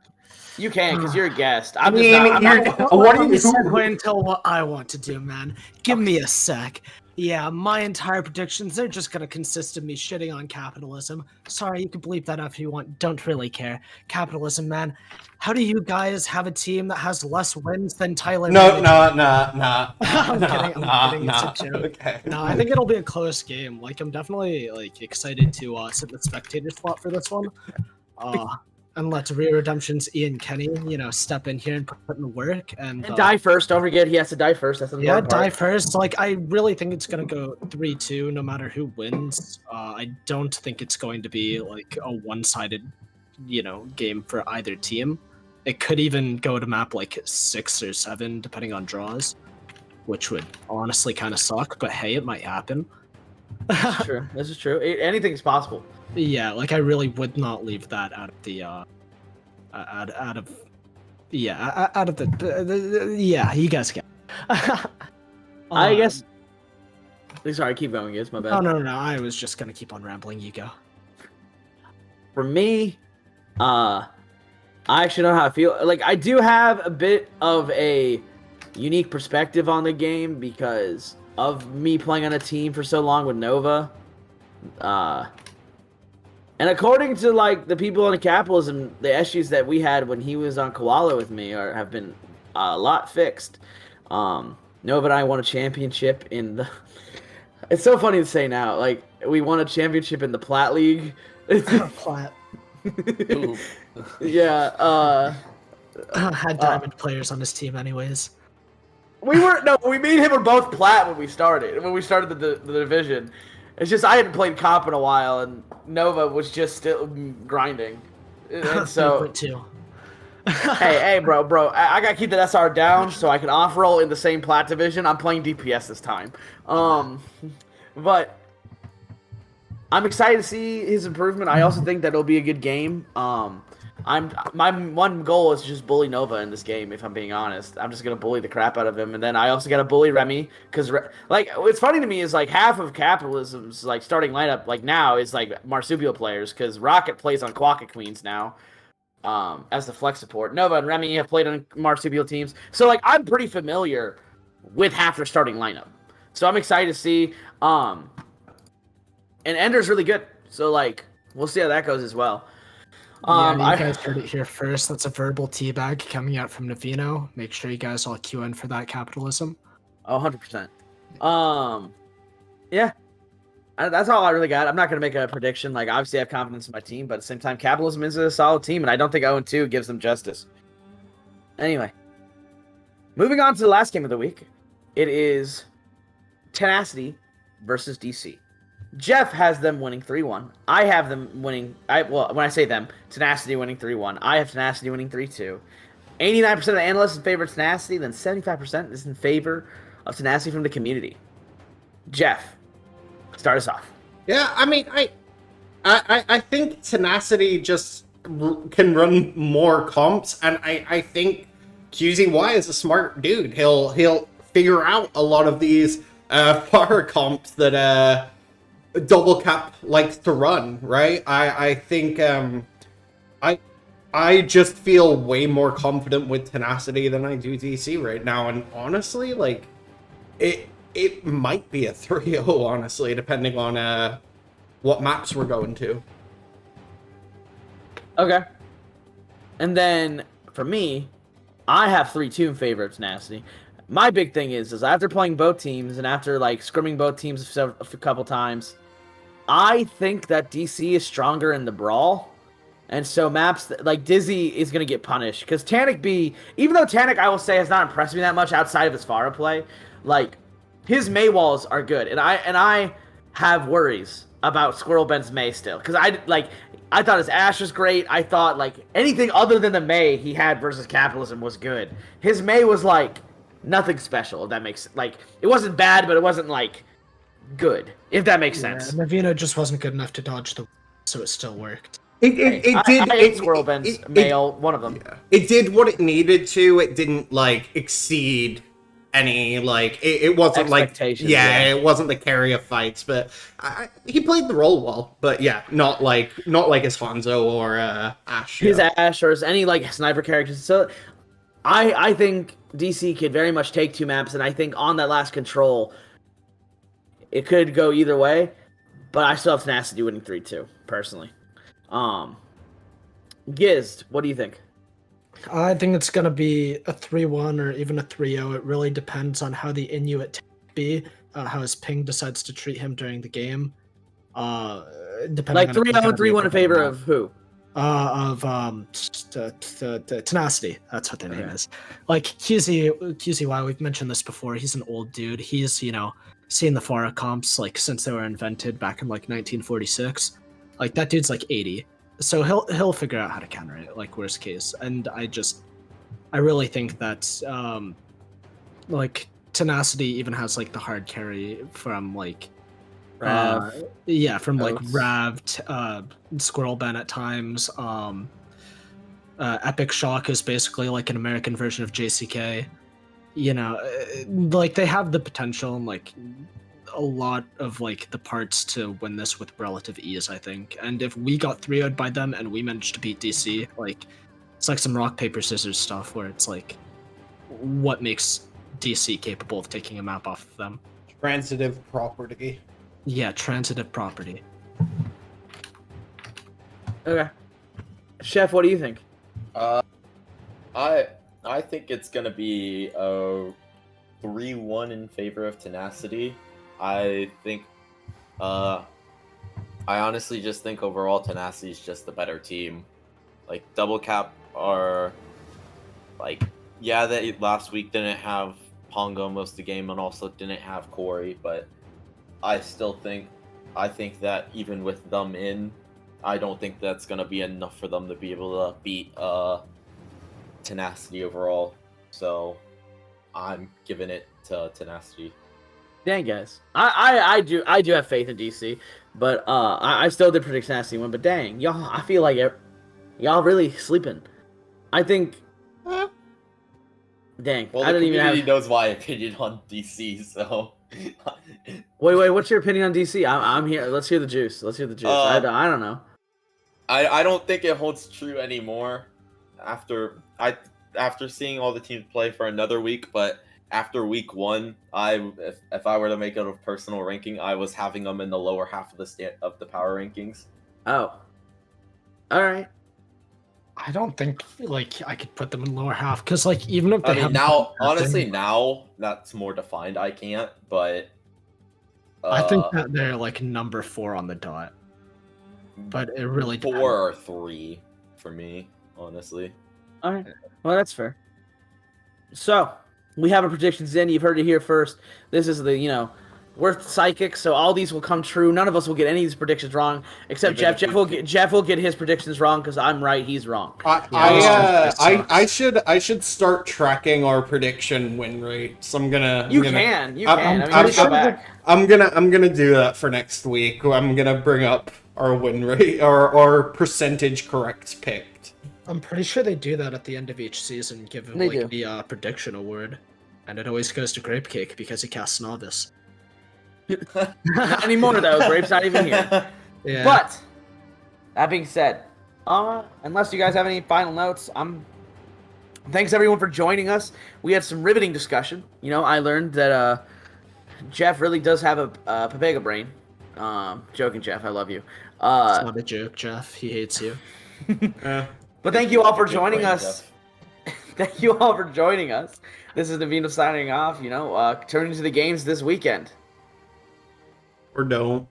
You can, because you're a guest. I'm mean, just not. what are you segue into what I want to do, man? Give me a sec. Yeah, my entire predictions, they're just gonna consist of me shitting on capitalism. Sorry, you can bleep that out if you want. Don't really care. Capitalism, man. How do you guys have a team that has less wins than Tyler? No. I'm kidding. It's a joke. Okay. No, I think it'll be a close game. Like, I'm definitely excited to sit in the spectator spot for this one. And let Rio Redemption's Ian Kenny, step in here and put in the work and die first. Don't forget, he has to die first. That's the important part. Die first. Like, I really think it's gonna go 3-2, no matter who wins. I don't think it's going to be like a one-sided, game for either team. It could even go to map like 6 or 7, depending on draws, which would honestly kind of suck. But hey, it might happen. That's true. This is true. Anything's possible. Yeah, like I really would not leave that out of the you guys can. I guess. Sorry, keep going. It's my bad. No. I was just gonna keep on rambling. You go. For me, I actually know how I feel. Like, I do have a bit of a unique perspective on the game because of me playing on a team for so long with Nova. And according to like the people in capitalism, the issues that we had when he was on Koala with me have been a lot fixed. Nova and I won a championship in the. It's so funny to say now. Like, we won a championship in the Plat League. Plat. Ooh. Yeah. Had diamond players on his team, anyways. We me and him were both plat when we started the division. It's just I hadn't played comp in a while, and Nova was just still grinding. And so, Favorite too. hey, bro, I gotta keep the SR down so I can off roll in the same plat division. I'm playing DPS this time. But I'm excited to see his improvement. I also think that it'll be a good game. My one goal is to just bully Nova in this game. If I'm being honest, I'm just gonna bully the crap out of him, and then I also gotta bully Remy because like what's funny to me is like half of capitalism's like starting lineup like now is like marsupial players because Rocket plays on Quokka Queens now, as the flex support. Nova and Remy have played on marsupial teams, so like I'm pretty familiar with half their starting lineup. So I'm excited to see. And Ender's really good, so like we'll see how that goes as well. Yeah, you guys heard it here first. That's a verbal teabag coming out from Navino. Make sure you guys all queue in for that capitalism. Oh, 100%. Yeah. That's all I really got. I'm not going to make a prediction. Like, obviously, I have confidence in my team, but at the same time, capitalism is a solid team, and I don't think 0-2 gives them justice. Anyway. Moving on to the last game of the week. It is Tenacity versus DC. Jeff has them winning 3-1. I have them winning. When I say them, Tenacity winning 3-1. I have Tenacity winning 3-2. 89% of the analysts in favor of Tenacity, then 75% is in favor of Tenacity from the community. Jeff, start us off. Yeah, I mean, I think Tenacity just can run more comps, and I think QZY is a smart dude. He'll figure out a lot of these fire comps that Double Cap likes to run, right? I think I just feel way more confident with Tenacity than I do DC right now, and honestly, like it might be a 3-0, honestly, depending on what maps we're going to. Okay. And then for me, I have 3-2 in favor of Tenacity. My big thing is after playing both teams and after like scrimming both teams a couple times, I think that DC is stronger in the brawl, and so maps like Dizzy is gonna get punished because Tanic B, even though Tanic I will say has not impressed me that much outside of his Pharah play, like his May walls are good, and I have worries about Squirrel Ben's May still because I thought his Ash was great. I thought like anything other than the May he had versus Capitalism was good. His May was like nothing special. If that makes like it wasn't bad, but it wasn't like good, if that makes sense. Navino just wasn't good enough to dodge the, so it still worked. It did. I hate Squirrel Ben's male, one of them. Yeah. It did what it needed to. It didn't like exceed any like. It wasn't like it wasn't the carry of fights, but he played the role well. But yeah, not like his Hanzo or Ash. His Ash or any like sniper characters. So I think DC could very much take two maps, and I think on that last control, it could go either way, but I still have Tenacity winning 3-2, personally. Giz, what do you think? I think it's going to be a 3-1 or even a 3-0. It really depends on how the Inuit be, how his ping decides to treat him during the game. Depending like 3-0 and 3-1 in favor of who? Tenacity. That's what their name is. Like QZY, we've mentioned this before. He's an old dude. He's, seen the Pharah comps like since they were invented back in like 1946. Like that dude's like 80. So he'll figure out how to counter it, like worst case. And I really think that like Tenacity even has like the hard carry from like Rav. From like Rav, Squirrel Ben at times. Epic Shock is basically like an American version of JCK. Like they have the potential, and like a lot of like the parts to win this with relative ease, I think. And if we got 3-0'd by them and we managed to beat DC, like it's like some rock paper scissors stuff where it's like what makes DC capable of taking a map off of them. Transitive property. Yeah, transitive property. Okay. Chef, what do you think? I think it's gonna be a 3-1 in favor of Tenacity. I think, I honestly just think overall Tenacity is just the better team. Like Double Cap are, like, yeah, they last week didn't have Pongo most of the game and also didn't have Corey, but I think that even with them in, I don't think that's gonna be enough for them to be able to beat Tenacity overall. So I'm giving it to Tenacity. Dang, guys. I do have faith in DC, but I still did predict Tenacity win. But dang, y'all, I feel like y'all really sleeping. I think. Dang, Well, I the don't even community have. knows my opinion on DC, so. Wait, what's your opinion on DC? I'm here. Let's hear the juice. Let's hear the juice. I don't know. I don't think it holds true anymore after seeing all the teams play for another week, but after week 1, if I were to make it a personal ranking, I was having them in the lower half of the power rankings. Oh. All right. I don't think like I could put them in lower half because like even if they I mean, have now, honestly, now that's more defined. I can't, but I think that they're like number 4 on the dot. But it really 4 depends. or 3 for me, honestly. All right. Well, that's fair. So we have our predictions in. You've heard it here first. This is the we're psychic, so all these will come true. None of us will get any of these predictions wrong, except Even Jeff. Jeff will get his predictions wrong because I'm right, he's wrong. I should start tracking our prediction win rates. You can. I'm gonna do that for next week. I'm gonna bring up our win rate, our percentage correct picked. I'm pretty sure they do that at the end of each season, give him the prediction award, and it always goes to Grapecake because he casts Novice. Not anymore though. Grape's not even here. Yeah. But that being said, unless you guys have any final notes, thanks everyone for joining us. We had some riveting discussion. I learned that Jeff really does have a Papega brain. Joking, Jeff. I love you. It's not a joke, Jeff. He hates you. But thank you all for joining us. Thank you all for joining us. This is Navino signing off. Turning to the games this weekend. Or don't,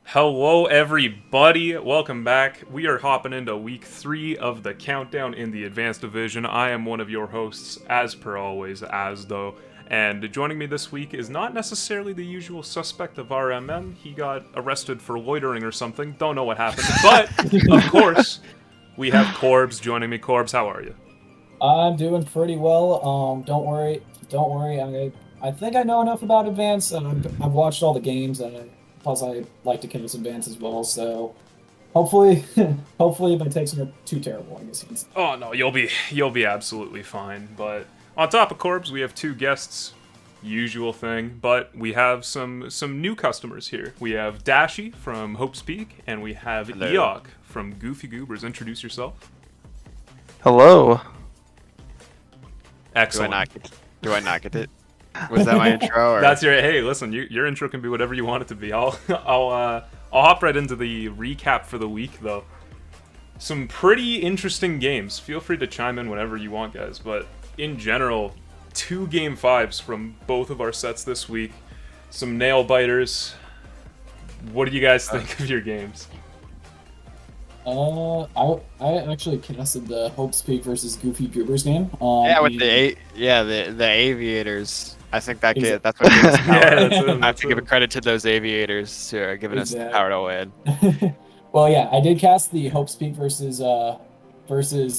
Hello, everybody. Welcome back. We are hopping into week 3 of the countdown in the Advanced Division. I am one of your hosts, as per always, Asdo. And joining me this week is not necessarily the usual suspect of RMM. He got arrested for loitering or something. Don't know what happened. But, of course, we have Corbs joining me. Corbs, how are you? I'm doing pretty well. Don't worry. I think I know enough about Advance. I've watched all the games, and plus I like to Canvas Advance as well. So hopefully, if it takes me too terrible, I guess you can say. Oh no, you'll be absolutely fine. But on top of Corbs, we have 2 guests, usual thing. But we have some new customers here. We have Dashi from Hope's Peak, and we have Eok from Goofy Goobers. Introduce yourself. Hello. Excellent. Do I not get it? Was that my intro? Or? That's your. Hey, listen, your intro can be whatever you want it to be. I'll hop right into the recap for the week though. Some pretty interesting games. Feel free to chime in whenever you want, guys. But in general, 2 game 5s from both of our sets this week. Some nail biters. What do you guys think of your games? I actually casted the Hope's Peak versus Goofy Goobers game. With the aviators. I think that's what gives us power. I have to give a credit to those aviators who are giving us the power to win. Well, yeah, I did cast the Hope's Peak versus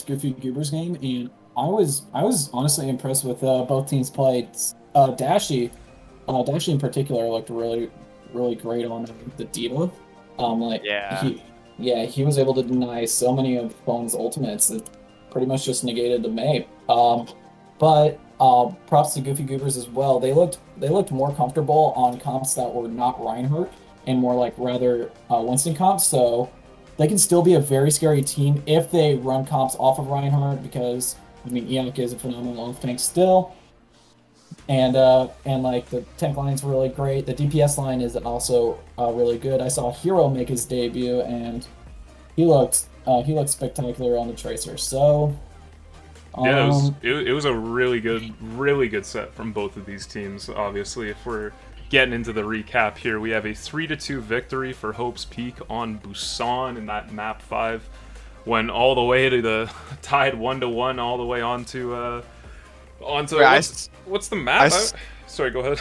Goofy Goobers game, and I was honestly impressed with both teams played. Dashi in particular looked really great on the Diva. He was able to deny so many of Bone's ultimates that pretty much just negated the May. But props to Goofy Goobers as well. They looked more comfortable on comps that were not Reinhardt and more like rather Winston comps. So they can still be a very scary team if they run comps off of Reinhardt, because I mean Enoch is a phenomenal off tank still. And like the tank line's really great. The DPS line is also really good. I saw Hero make his debut, and he looked spectacular on the Tracer. So yeah, it was a really good set from both of these teams. Obviously, if we're getting into the recap here, we have a 3-2 victory for Hope's Peak on Busan in that map 5, went all the way to the tied 1-1 all the way onto what's the map? Sorry, go ahead.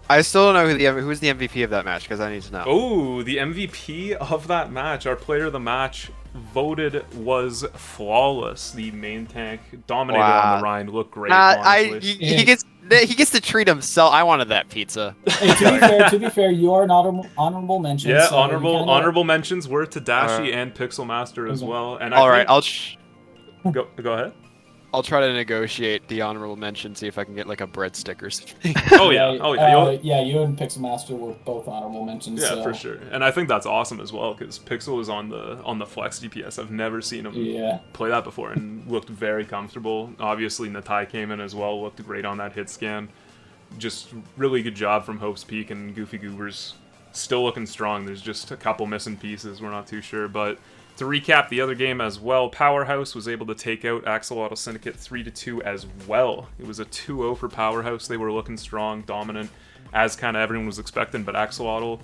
I still don't know who's the MVP of that match, because I need to know. Oh, the MVP of that match, our player of the match voted was Flawless. The main tank dominator on the Rhine, looked great. He gets to treat himself. I wanted that pizza. Hey, to be fair, you are an honorable mention. Yeah, so honorable mentions were to Dashi and Pixel Master as well. And go ahead. I'll try to negotiate the honorable mention, see if I can get like a breadstick or something. Yeah, you and Pixel Master were both honorable mentions. Yeah, so. for sure. And I think that's awesome as well, because Pixel is on the flex DPS. I've never seen him play that before, and looked very comfortable. Obviously, Natai came in as well, looked great on that hit scan. Just really good job from Hope's Peak, and Goofy Goobers still looking strong. There's just a couple missing pieces, we're not too sure, but to recap the other game as well, Powerhouse was able to take out Axolotl Syndicate 3-2 as well. It was a 2-0 for Powerhouse. They were looking strong, dominant, as kind of everyone was expecting, but Axolotl,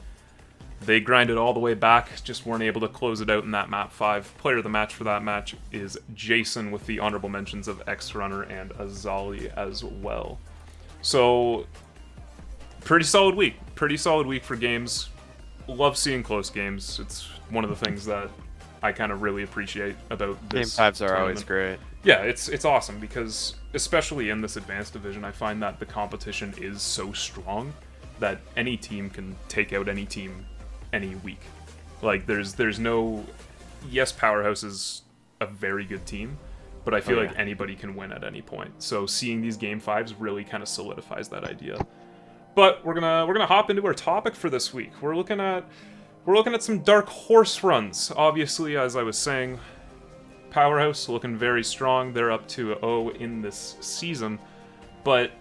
they grinded all the way back, just weren't able to close it out in that map 5. Player of the match for that match is Jason, with the honorable mentions of X-Runner and Azali as well. So, pretty solid week. Pretty solid week for games. Love seeing close games. It's one of the things that I kind of really appreciate about this Game 5s are tournament. always great. Yeah, it's awesome, because especially in this advanced division, I find that the competition is so strong that any team can take out any team any week. Like there's no, yes, Powerhouse is a very good team, but I feel like anybody can win at any point. So seeing these game 5s really kind of solidifies that idea. But we're gonna hop into our topic for this week. We're looking at some dark horse runs. Obviously, as I was saying, Powerhouse looking very strong. They're up 2-0 in this season. But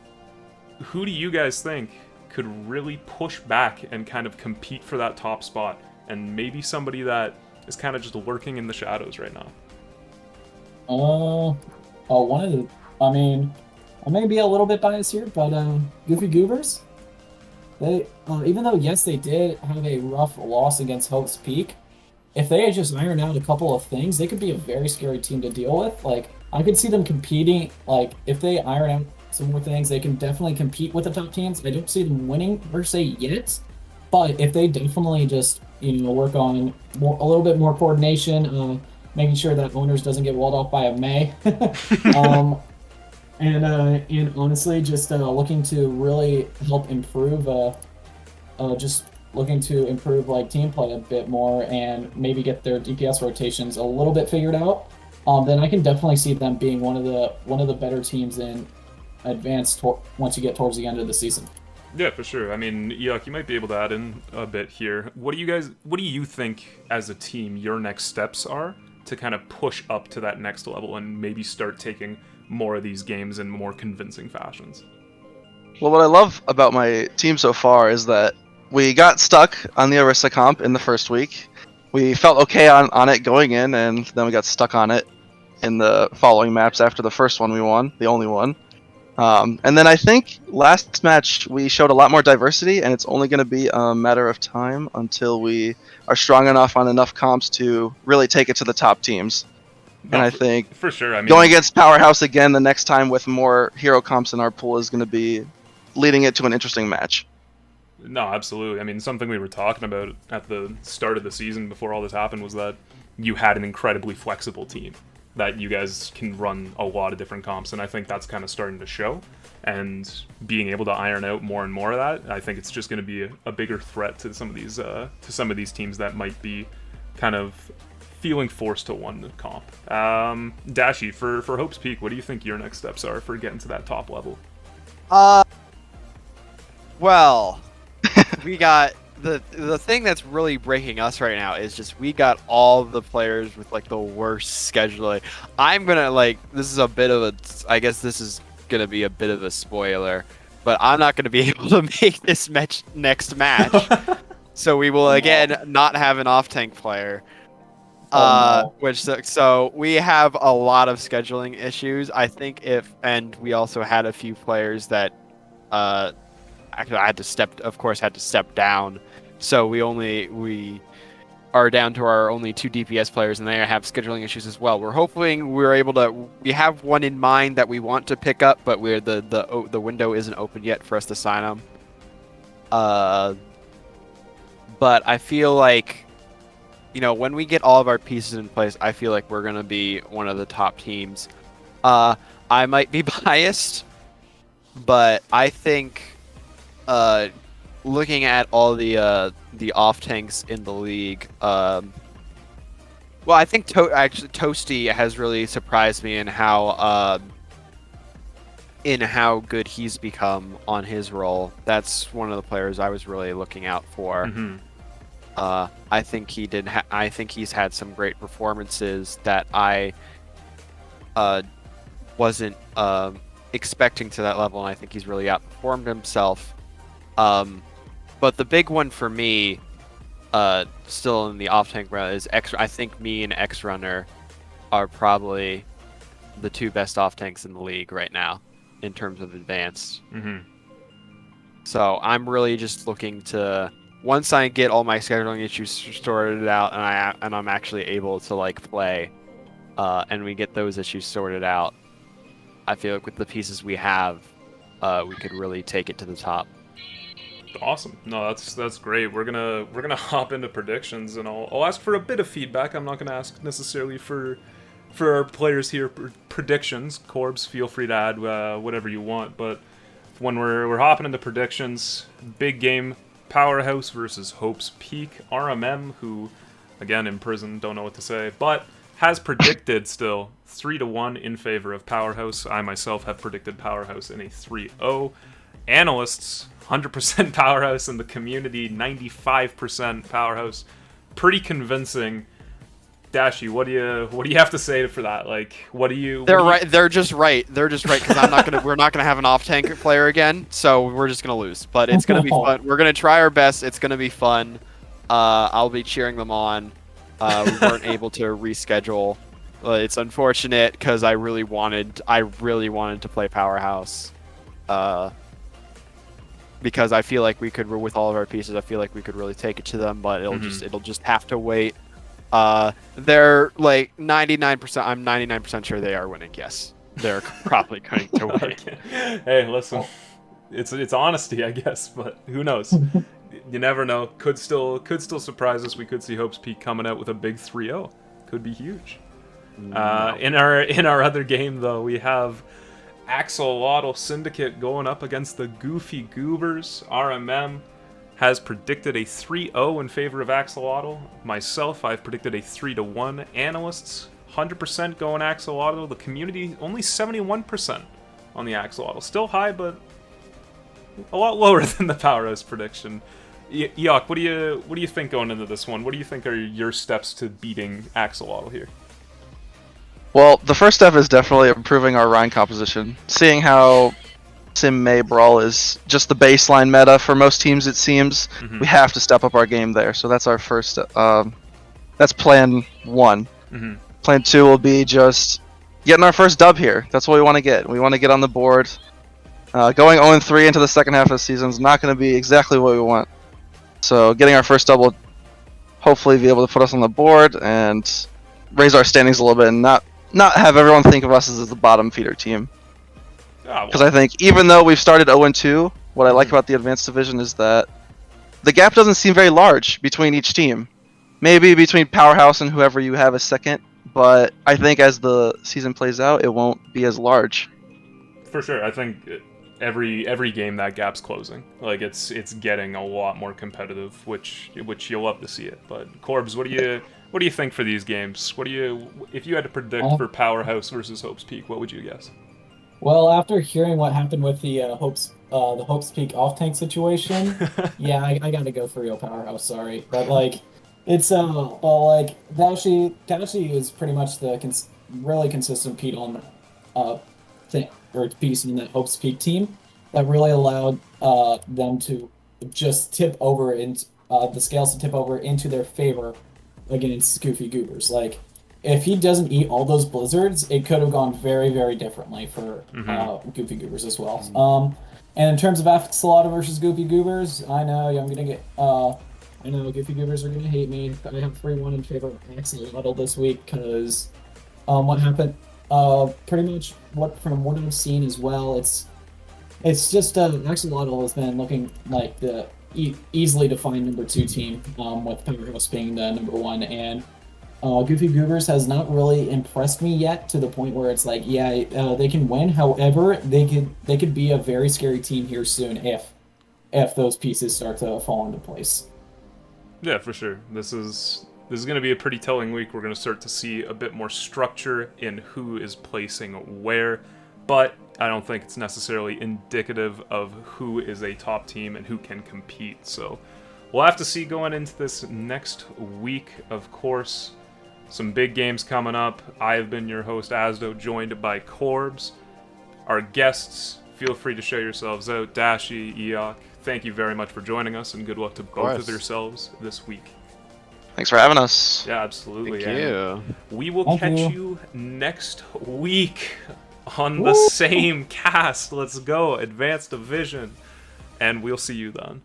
who do you guys think could really push back and kind of compete for that top spot? And maybe somebody that is kind of just lurking in the shadows right now. I mean, I may be a little bit biased here, but Goofy Goobers, they even though yes they did have a rough loss against Hope's Peak, if they had just ironed out a couple of things, they could be a very scary team to deal with. Like I could see them competing. Like if they iron out some more things, they can definitely compete with the top teams. I don't see them winning per se yet, but if they definitely just work on a little bit more coordination, making sure that owners doesn't get walled off by a May, and honestly just looking to really help improve, like team play a bit more and maybe get their DPS rotations a little bit figured out, then I can definitely see them being one of the better teams in advanced once you get towards the end of the season. Yeah, for sure. I mean, Yuck, you might be able to add in a bit here. What do you think as a team your next steps are to kind of push up to that next level and maybe start taking more of these games in more convincing fashions? Well, what I love about my team so far is that we got stuck on the Orisa comp in the first week. We felt okay on it going in, and then we got stuck on it in the following maps after the first one we won, the only one. And then I think last match we showed a lot more diversity, and it's only going to be a matter of time until we are strong enough on enough comps to really take it to the top teams. No, and I think for sure, I mean, going against Powerhouse again the next time with more hero comps in our pool is going to be leading it to an interesting match. No, absolutely. I mean, something we were talking about at the start of the season before all this happened was that you had an incredibly flexible team, that you guys can run a lot of different comps, and I think that's kind of starting to show. And being able to iron out more and more of that, I think it's just going to be a bigger threat to some of these teams that might be kind of feeling forced to win the comp. Dashi, for Hope's Peak, what do you think your next steps are for getting to that top level? Well, we got the thing that's really breaking us right now is just we got all the players with like the worst scheduling. I'm gonna this is a bit of a, I guess this is gonna be a bit of a spoiler, but I'm not gonna be able to make this next match. So we will again not have an off tank player. Which so we have a lot of scheduling issues. I think and we also had a few players that actually I had to step down. So we are down to our only 2 DPS players, and they have scheduling issues as well. We're hoping we have one in mind that we want to pick up, but the window isn't open yet for us to sign them. But I feel like, when we get all of our pieces in place, I feel like we're gonna be one of the top teams. I might be biased, but I think, looking at all the off tanks in the league, well, I think Toasty has really surprised me in how good he's become on his role. That's one of the players I was really looking out for. Mm-hmm. I think I think he's had some great performances that I wasn't expecting to that level, and I think he's really outperformed himself. But the big one for me, still in the off-tank round, is X. I think me and X-Runner are probably the 2 best off-tanks in the league right now in terms of advanced. Mm-hmm. So I'm really just looking to, once I get all my scheduling issues sorted out and I'm actually able to play, and we get those issues sorted out, I feel like with the pieces we have, we could really take it to the top. Awesome. No, that's great. We're gonna hop into predictions, and I'll ask for a bit of feedback. I'm not gonna ask necessarily for our players here predictions. Corbs, feel free to add whatever you want. But when we're hopping into predictions, big game, Powerhouse versus Hope's Peak. RMM, who again in prison, don't know what to say, but has predicted still 3-1 in favor of Powerhouse. I myself have predicted Powerhouse in a 3-0. Analysts, 100% Powerhouse, in the community 95% Powerhouse. Pretty convincing. Dashi, what do you have to say for that? What do you? They're just right. They're just right because we're not gonna have an off tank player again, so we're just gonna lose. But it's gonna be fun. We're gonna try our best. It's gonna be fun. I'll be cheering them on. We weren't able to reschedule. It's unfortunate because I really wanted to play Powerhouse. Because I feel like we could, with all of our pieces, I feel like we could really take it to them, but it'll just have to wait. They're 99%. I'm 99% sure they are winning. Yes, they're probably going to win. Hey, listen, it's honesty, I guess, but who knows? You never know. Could still surprise us. We could see Hope's Peak coming out with a big 3-0. Could be huge. No. In our other game though, we have Axolotl Syndicate going up against the Goofy Goobers. RMM has predicted a 3-0 in favor of Axolotl. Myself, I've predicted a 3-1. Analysts, 100% going Axolotl. The community, only 71% on the Axolotl. Still high, but a lot lower than the Powerhouse prediction. Eok, what do you think going into this one? What do you think are your steps to beating Axolotl here? Well, the first step is definitely improving our Rhine composition. Seeing how Sim May Brawl is just the baseline meta for most teams, it seems, we have to step up our game there. So that's our first. That's plan 1. Plan 2 will be just getting our first dub here. That's what we want to get. We want to get on the board. Going 0-3 into the second half of the season is not going to be exactly what we want. So getting our first dub will hopefully be able to put us on the board and raise our standings a little bit, and not have everyone think of us as the bottom feeder team. Because I think even though we've started 0-2, what I like about the Advanced Division is that the gap doesn't seem very large between each team. Maybe between Powerhouse and whoever you have as second, but I think as the season plays out, it won't be as large. For sure, I think every game that gap's closing. It's getting a lot more competitive, which you'll love to see it. But Corbs, what do What do you think for these games? What do you, if you had to predict for Powerhouse versus Hope's Peak, what would you guess? Well, after hearing what happened with the Hope's Peak off tank situation, yeah, I gotta go for Real Powerhouse. Sorry, but like, it's well, like Dashi is pretty much the really consistent Pete on thing or piece in that Hope's Peak team that really allowed them to just tip over into the scales to tip over into their favor against Goofy Goobers. Like, if he doesn't eat all those blizzards, it could have gone very, very differently for Goofy Goobers as well. And in terms of Axolotl versus Goofy Goobers, I know I'm gonna get. I know Goofy Goobers are gonna hate me, but I have 3-1 in favor of Axolotl this week because what happened? Pretty much from what I've seen as well, it's just Axolotl has been looking like the easily defined number 2 team, with Powerhouse being the number 1, and Goofy Goobers has not really impressed me yet to the point where it's like, yeah, they can win. However, they could be a very scary team here soon if those pieces start to fall into place. Yeah, for sure. This is going to be a pretty telling week. We're going to start to see a bit more structure in who is placing where, but I don't think it's necessarily indicative of who is a top team and who can compete. So we'll have to see going into this next week, of course. Some big games coming up. I have been your host, Asdo, joined by Corbs. Our guests, feel free to show yourselves out. Dashi, Eok, thank you very much for joining us, and good luck to both of yourselves this week. Thanks for having us. Yeah, absolutely. Thank you. We will catch you next week on the same cast. Let's go, Advanced Division. And we'll see you then.